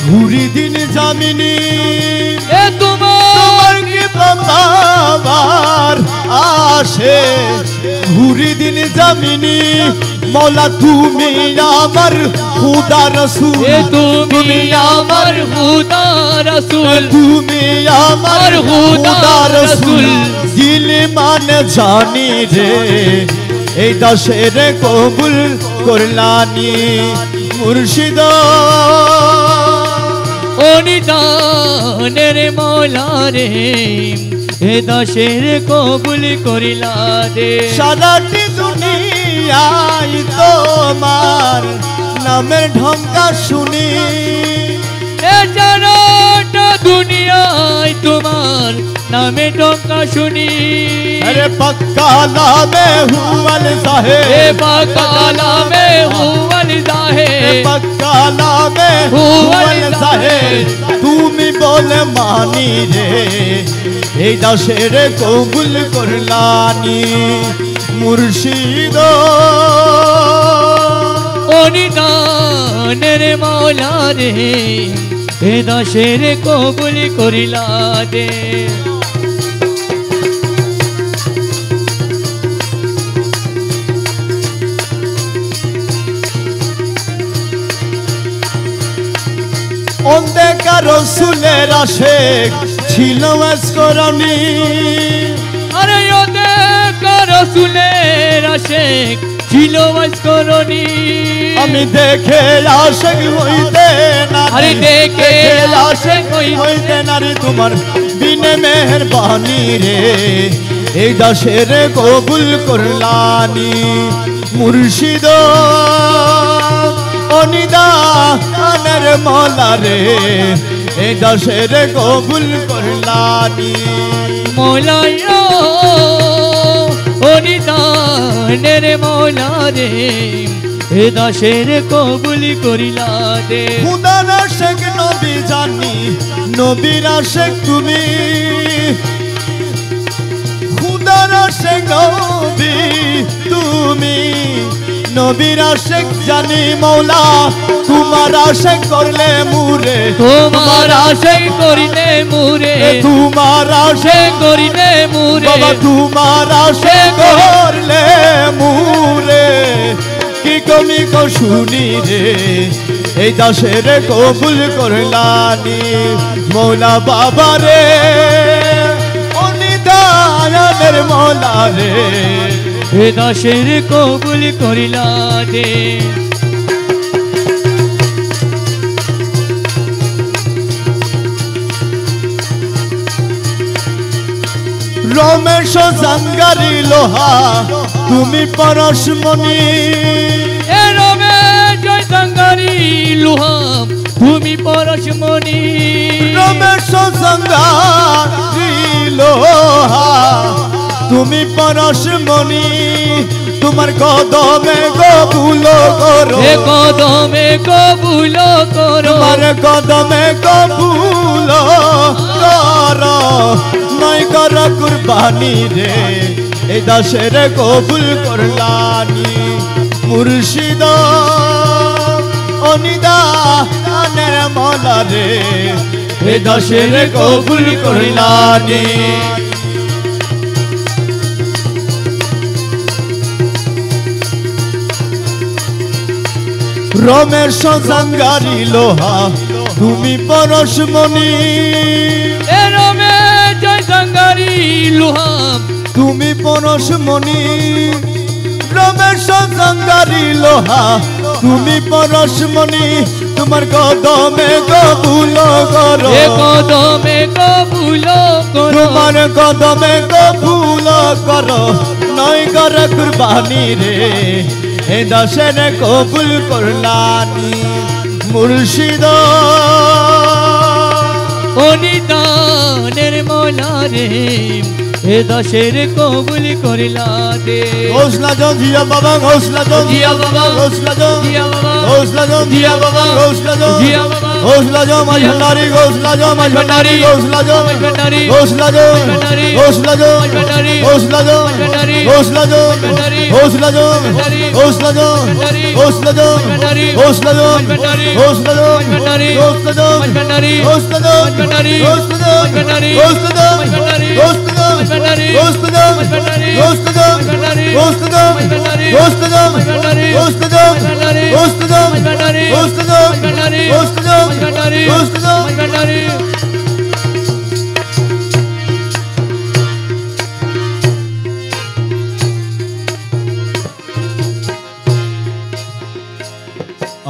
ঘুরি দিন জামিনী এ তোমার কি বাবার আসে ঘুরি দিন জামিনী মৌলা তুমি আমার খুদা রসূল এ তুমি আমার খুদা রসূল তুমি আমার খুদা রসূল দিল মানে জানি রে এই দাসের কবুল করলানি মুর্শিদ ও নিদানের মৌলা রে এ দাসের কবুল করিলা দে সারাটি দুনিয়ায় তোমার নামের ঢঙ্কা শুনি এ সারাটা দুনিয়ায় তোমার নামে ডঙ্কা শুনি अरे पक्का नामे हुवल साहे এ পাকালা মে হুয়াল জাহে पक्का नामे हुवल साहे তুমি বলে মানি রে এই দাসের কবুল করলানি মুর্শিদ ও নিদানের মৌলা রে এ দাসের কবুল করিলা দে অন্ধকার রসুলের আশেক ছিল আসকরণী আরে ও দেখা রসুলের আশেক ছিল করনি আমি দেখে আশেক হইতে না আরে দেখে আশেক হইতে না রে তোমার বিনে মেহেরবানি রে এই দাসের কবুল করলানি মুর্শিদ অনিদানের মৌলা রে এই দাসের কবুল করলানি মৌলাইয়া ও নিদানের মৌলা রে এ দাসের কবুল করিলা দে খুদার আশেক নবী জানি নবীর আশেক তুমি খুদার আশেক নবী তুমি নবীর আশেক জানি মৌলা তোমার আশেক করলে মুরে তোমার আশেক করিলে মুরে তোমার আশেক করিলে মুরে বাবা তোমার আশেক করলে মুরে কি কমি কো শুনি রে এই দাসের কবুল করলানি মৌলা বাবা রে অনিদানের মৌলা রে এ দাসের কবুল করিলা দে রমেশ জাঙ্গারি লোহা তুমি পরশমণি এ রমে জয় সঙ্গারি লুহাম তুমি পরশমণি রমেশ জাঙ্গারি লোহা তুমি পরশমণি তোমার কদমে কবুল করো এ কদমে কবুল করো তোমার কদমে কবুল করো নয় কর কুরবানি রে এই দাসের কবুল করলানি মুর্শিদ অনিদানের মৌলা রে এই দাসের কবুল করলানি রমেশ জাঙ্গারি লোহা তুমি পরশমণি এ রমে জয় সঙ্গারি লুহাম তুমি পরশমণি রমেশ জাঙ্গারি লোহা তুমি পরশমণি তোমার কদমে কবুল করো এ কদমে কবুল করো তোমার কদমে কবুল করো নয় কর কুরবানি রে এই দাসের কবুল করলানি মুর্শিদ ও নিদানের মৌলা রে এ দাসের কবুল করিলা দে হৌসলা জন জিয়া বাবা হৌসলা জন জিয়া বাবা হৌসলা জন জিয়া বাবা হৌসলা জন জিয়া বাবা হৌসলা জন জিয়া বাবা गौसला जो मज भंडारी गौसला जो मज भंडारी गौसला जो गौसला जो गौसला जो गौसला जो गौसला जो गौसला जो गौसला जो गौसला जो गौसला जो गौसला जो गौसला जो गौसला जो गौसला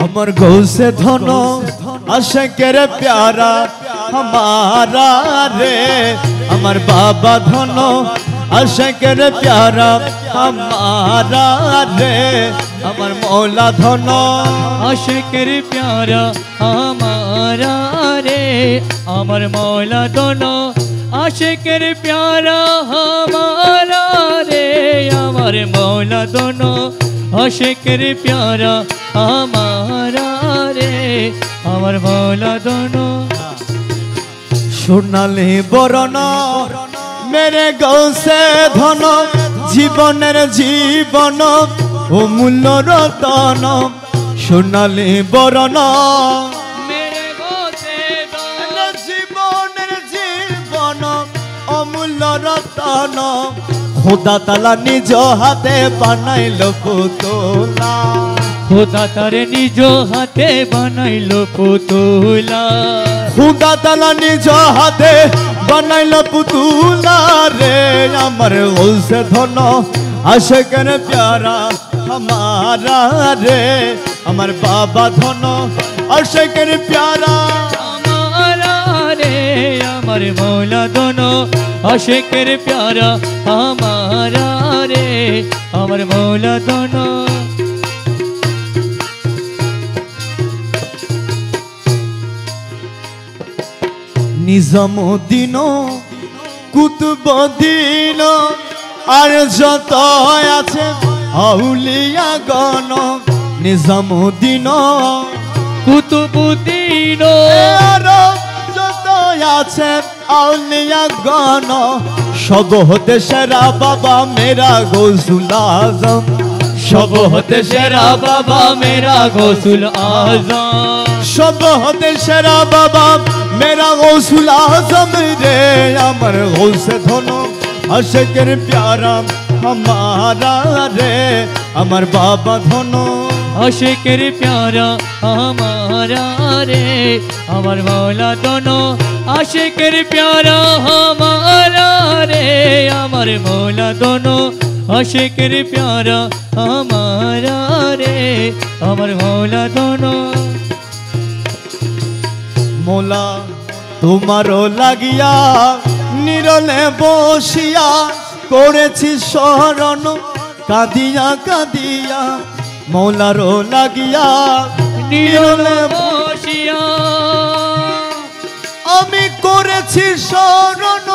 अमर गौ से धनो आशिकेर प्यारा हमारा रे अमर बाबा धनो आशिकेर प्यारा हमारा रे अमर मौला धनो आशिकेर प्यारा हमारा रे अमर मौला धनो आशिकेर प्यारा हमारा रे अमर मौला धनो आशिकेर प्यारा हमारा रे अमर मौला धनो सोनाली बरन मेरे गौ से धन जीवनेर जीवन अमूल्य रतन सोनाली बरन मेरे गौ से धन जीवनेर जीवन अमूल्य रतन खुदा ताला निज हाथे बानाइलो पुतला खुदा तारे निज हाथे बानाइलो पुतला खुदा ताला निज हाथे बानाइलो पुतला रे अमर गौसे धन आशिकेर प्यारा हमारा रे अमर बाबा धन आशिकेर प्यारा हमारा रे अमर मौला धनो आशिकेर प्यारा हमारा रे अमर मौला धनो निजामुद्दीन कुतुबुद्दीन আর যত আছে আউলিয়া গণ নিজামুদ্দিন কুতুবুদ্দিন আর যত আছে আউলিয়া গণ সব হতে সেরা বাবা মেরা গৌসুল আজম সব হতে সেরা বাবা মেরা গৌসুল আজম সব হতে সেরা বাবা মেরা গৌসুল আজম রে আমার গৌসে ধনো आशिकेर प्यारा हमारा रे अमर बाबा धनो आशिकेर प्यारा हमारा रे अमर मौला धनो आशिकेर प्यारा हमारा रे अमर मौला धनो आशिकेर प्यारा हमारा रे अमर मौला धनो मौला तुम्हारो लागिया निरले बसिया करेছি শরণ কাঁদিয়া কাঁদিয়া মৌলারো লাগিয়া নিরলে বসিয়া আমি করেছি শরণ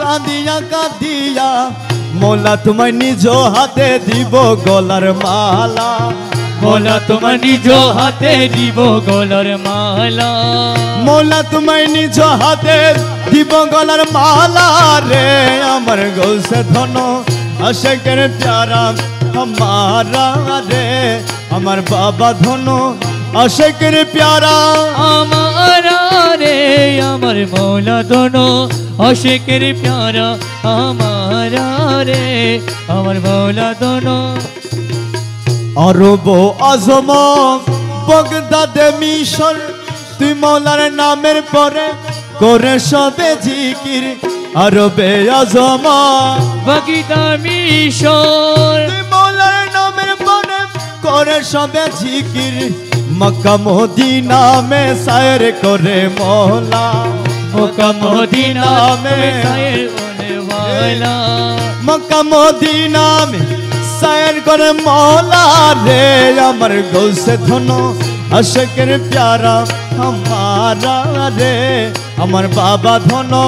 কাঁদিয়া কাঁদিয়া মৌলা তোমায় নিজ হাতে দিব গলার মালা মৌলা তোমার নিজ হাতে দিব গলার মালা মৌলা তোমায় নিজ হাতে দিব গলার মালা রে আমার গৌসে ধনো আশিকের প্যারা हमारा रे আমার বাবা ধনো আশিকের প্যারা हमारा रे अमर मौला धनो आशिकेर प्यारा हमारा रे अमर मौला धनो अरब आजम बगदादे मिशर तुई मौलार नामेर परे करे सबे जिकिर अरबे आजम बगदा मिशर तुई मौलार नामेर परे करे सबे जिकिर मक्का मदीना में सैर करे मौला मक्का मदीना में सैर होने वाला मक्का मदीना में सैर करे मौला रे अमर गौसे धनो आशिकेर प्यारा हमारा रे अमर बाबा धनो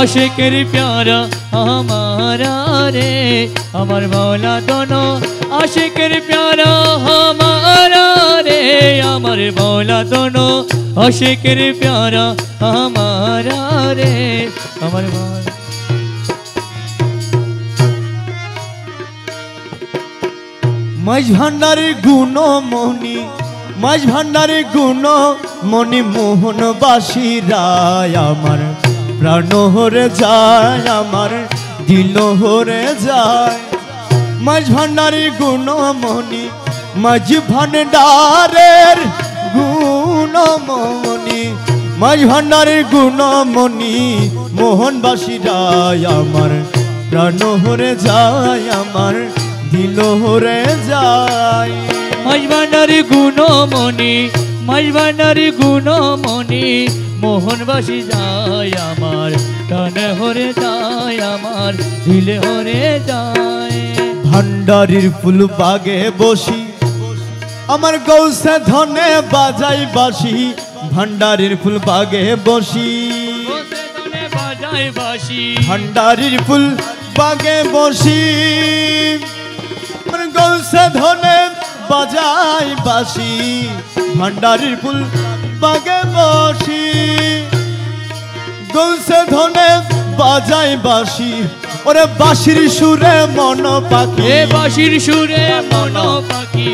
आशिकेर प्यारा हमारा रे अमर मौला धनो आशिकेर प्यारा हमारा रे अमर मौला धनो আশিকের প্যারা আমারা রে আমার মৌলা। মাঝ ভান্ডারের গুণমণি, মাঝ ভান্ডারের গুণমণি মোহনবাসী রায় আমার প্রাণ হরে যায়, আমার দিল হরে যায়। মাঝ ভান্ডারের গুণমণি, মাঝ ভান্ডারের গুণমণি, মাঝ ভান্ডারের গুণমণি মোহনবাসী রায় আমার প্রাণ হরে যায়, আমার দিল হরে যায়। মাঝ ভান্ডারী গুণমণি, মাঝ ভান্ডারী গুণমণি মোহনবাসী যায় আমার প্রাণ হরে যায়, আমার দিল হরে যায়। ভান্ডারির ফুল বাগে বসি আমার গৌসে ধনে বাজাই বাসি, ভান্ডারির ফুল বাগে বসি, বাজায় বাসি, ভান্ডারির ফুল বাগে বসি আমার গৌসে ধনে বাজাই বাসি, ভান্ডারির ফুল বাগে বসি গৌসে ধনে বাজাই বাসি। ওরে বাঁশির সুরে মন পাখি, এ বাঁশির সুরে মন পাখি,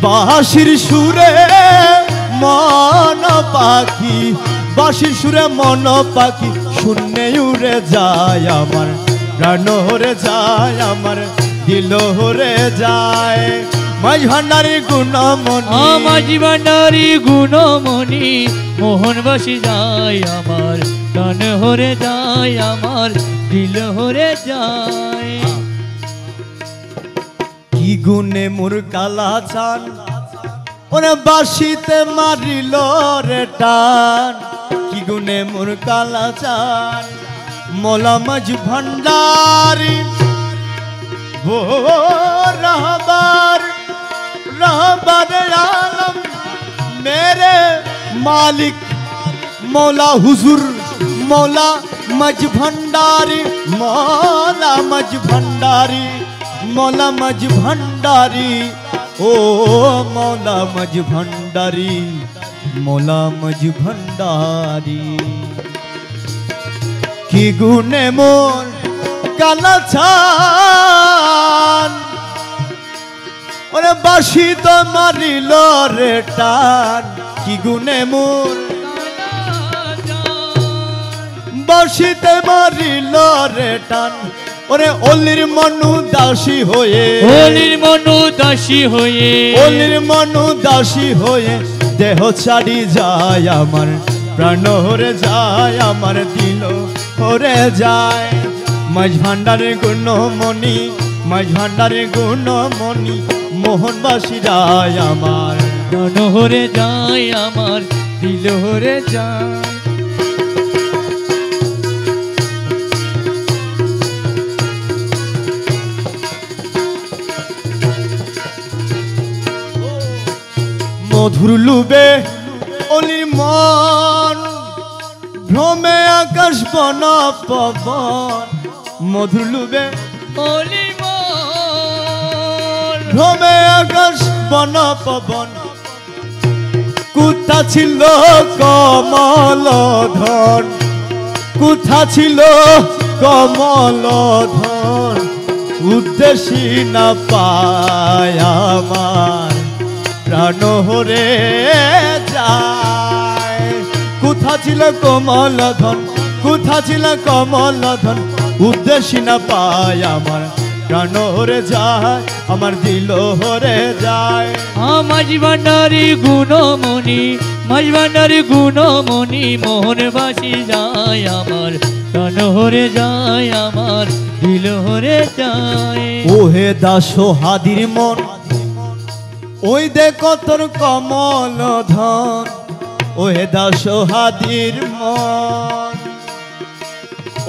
বাঁশির সুরে মন পাখি, বাঁশির সুরে মন পাখি শূন্যে উড়ে যায় আমার প্রাণ হরে যায়, আমার দিল হরে যায়। মাঝ ভান্ডারী গুণমণি, মাঝ ভান্ডারী গুণমণি মোহনবাসী যায় আমার প্রাণ হরে যায়, আমার দিল হরে যায়। কি গুণে মোর কালা চান ওরে বাঁশিতে মারিল রে টান, কি গুণে মোর কালা চান মোলা মাঝ ভান্ডারী ও রাহবার রাহবার আলম मेरे मालिक मौला हुजूर मौला मज भंडारी, मौला मज भंडारी, मौला मज भंडारी, ओ मौला मज भंडारी, मौला मज भंडारी। की गुने मोर काला छान ওরে বাঁশি তো মারিল রে টান, কি গুনে মোর বাঁশিতে মারিল রে টান। ওরে অলির মনু দাসী হয়ে, অলির মনু দাসী হয়ে, অলির মনু দাসী হয়ে দেহ ছাড়ি যায় আমার প্রাণ হরে যায়, আমার দিল হরে যায়। মাঝ ভান্ডারের গুণমণি, মাঝ ভান্ডারের গুণমণি মোহনবাসী রায় আমার প্রাণ হরে যায়, আমার দিল হরে যায়। মধুর লুবে অলির মন ভ্রমে আকাশ বন পবন, মধুর লুবে অলির মন ভ্রমে আকাশ বন পবন। কোথা ছিল কমল ধন, কোথা ছিল কমল ধন, উদ্দেশী না পায় আমার প্রাণ হরে যায়। কোথা ছিল কমল ধন, কোথা ছিল কমল ধন, উদ্দেশী না পায় আমার প্রাণ হরে যায়, আমার দিল হরে যায়। মাঝ ভান্ডারী গুণমণি, মাঝ ভান্ডারী গুণমণি মোহনবাসী যায় আমার প্রাণ হরে যায়, আমার দিল হরে যায়। ওহে দাস হাদির মন ওই দেখো তোর কমল ধন, ওহে দাস হাদির মন,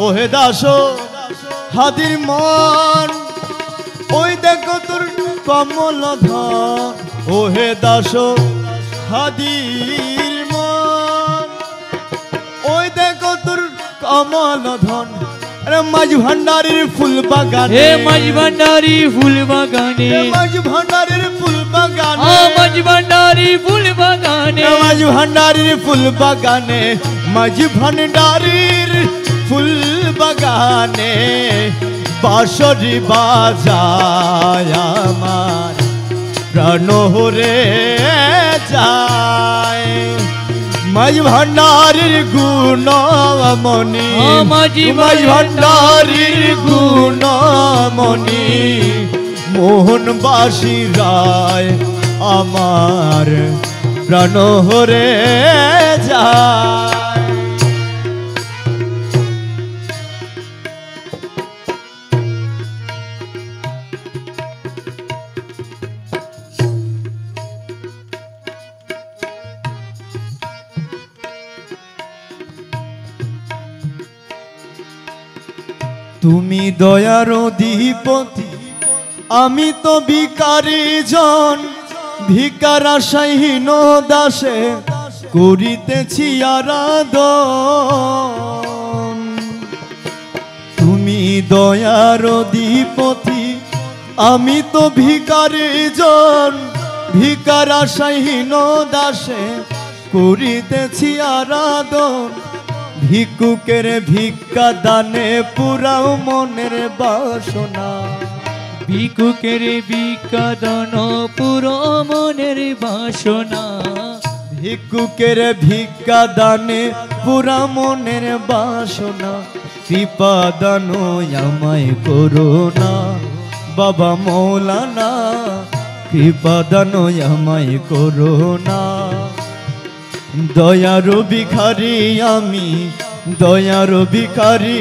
ওহে দাস হাদির মন ওই দেখো তোর কমল ধন, ওহে দাস হাদির মন ওই দেখো তোর কমল ধন। আরে মাঝ ভান্ডারীর ফুল বাগানে, হে মাঝ ভান্ডারী ফুল বাগানে, মাঝ ভান্ডারীর ফুল বাগানে, মাঝ ভান্ডারী ফুল বাগানে বাগানে মাঝ ভান্ডারির ফুল বাগানে মাঝ ভান্ডারির ফুল বাগানে বাঁশরি বাজায় আমার প্রাণ হরে যায় মাঝ ভান্ডারির গুণমণি মাঝ ভান্ডারির গুণমণি মোহনবাসী রায় আমার প্রাণ হরে যায় তুমি দয়ার অধিপতি আমি তো ভিখারি জন ভিখার আশাহীন দাসে করিতেছি আরাধন তুমি দয়ার অধিপতি আমি তো ভিখারি জন ভিখার আশাহীন দাসে করিতেছি আরাধন ভিক্ষুকের ভিক্ষা দানে পুরাও মনের বাসনা ভিক্ষুকের ভিক্ষা দান পুরো মনের বাসনা ভিক্ষুকের ভিক্ষা দানে পুরা মনের বাসনা কৃপা দান আমায় করো না বাবা মৌলানা কৃপা দান আমায় করো না দয়ার ভিখারি আমি দয়ার ভিখারি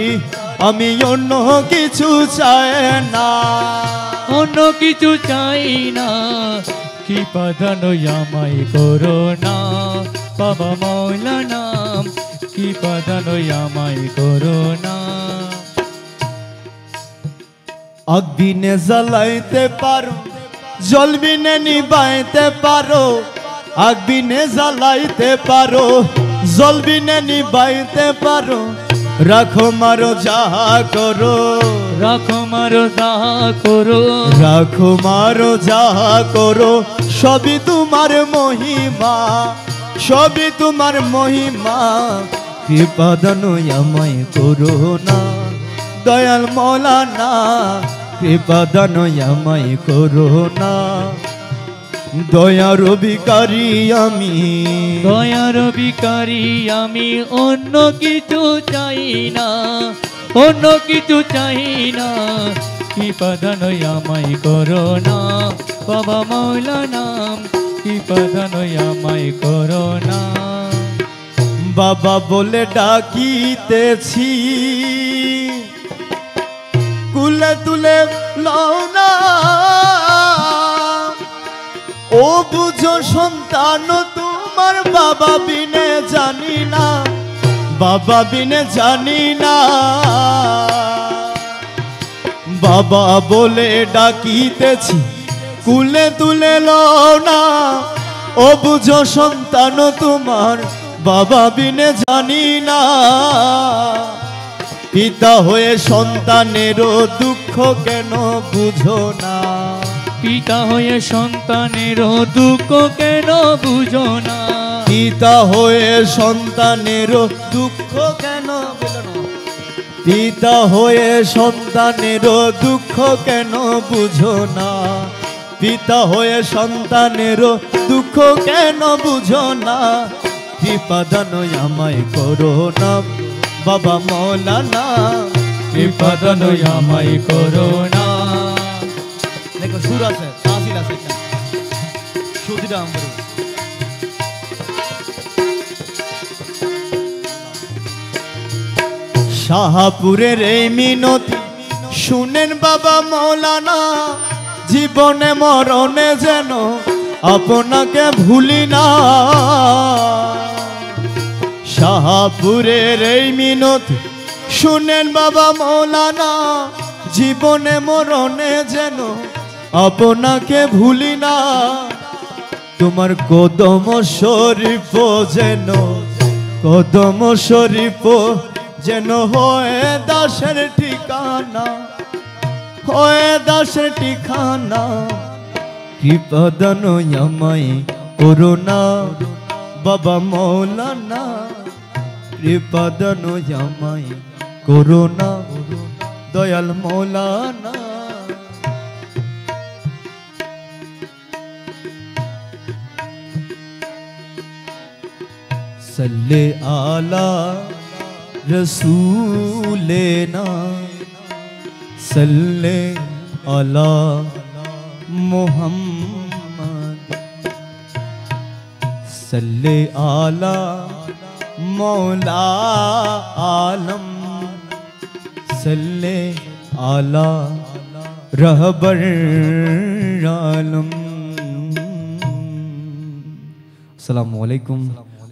আমি অন্য কিছু চাই না অন্য কিছু চাই না কৃপা দান আমায় করো না বাবা মৌলানা কৃপা দান আমায় করো না আগুনে জ্বালাইতে পারো জলবিনে নিবাইতে পারো আগুনে জ্বালাইতে পারো জলবিনে নিবাইতে পারো রাখো মারো যাহা করো রাখো মারো যাহা করো রাখো মারো যাহা করো সবই তোমার মহিমা সবই তোমার মহিমা কৃপা দান আমায় করো না দয়াল মৌলানা কৃপা দান আমায় করো না দয়ার ভিখারি আমি দয়ার ভিখারি আমি অন্য কিছু চাই না অন্য কিছু চাই না কৃপা দান আমায় করো না বাবা মৌলানা কৃপা দান আমায় করো না বাবা বলে ডাকিতেছি কুলে তুলে লও না ও বুঝো সন্তান তোমার বাবা বিনে জানি না বাবা বিনে জানি না বাবা বলে ডাকিতেছি কুলে তুলে লও না ও বুঝো সন্তান তোমার বাবা বিনে জানি না পিতা হয়ে সন্তানেরও দুঃখ কেন বুঝো না পিতা হয়ে সন্তানেরও দুঃখ কেন বুঝো না পিতা হয়ে সন্তানেরও দুঃখ কেন পিতা হয়ে সন্তানেরও দুঃখ কেন বুঝো না পিতা হয়ে সন্তানেরও দুঃখ কেন বুঝো না কৃপা দান আমায় করো না বাবা মৌলানা কৃপা দান আমায় করো না দেখো সুর আছে তাসিল আছে সুদিরা আমরা শাহপুরের এই মিনতি শুনেন বাবা মৌলানা জীবনে মরণে যেন আপনাকে ভুলি না শাহপুরের এই মিনতি শুনেন বাবা মৌলানা জীবনে মরণে যেন আপনাকে ভুলি না তোমার কদম শরীফ যেন কদম শরীফ যেন হয় দাসের ঠিকানা হয় দাসের ঠিকানা কৃপা দান আমায় করো না বাবা মৌলানা কৃপাদান আমায় করুণা দয়াল মৌলানা सल्ले आला रसूलेना सल्ले आला मोहम्मद सल्ले आला मौला आलम सल्ले आला रहबर आलम। अस्सलामु अलैकुम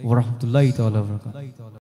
वरहमतुल्लाहि तआला वबरकातुहू।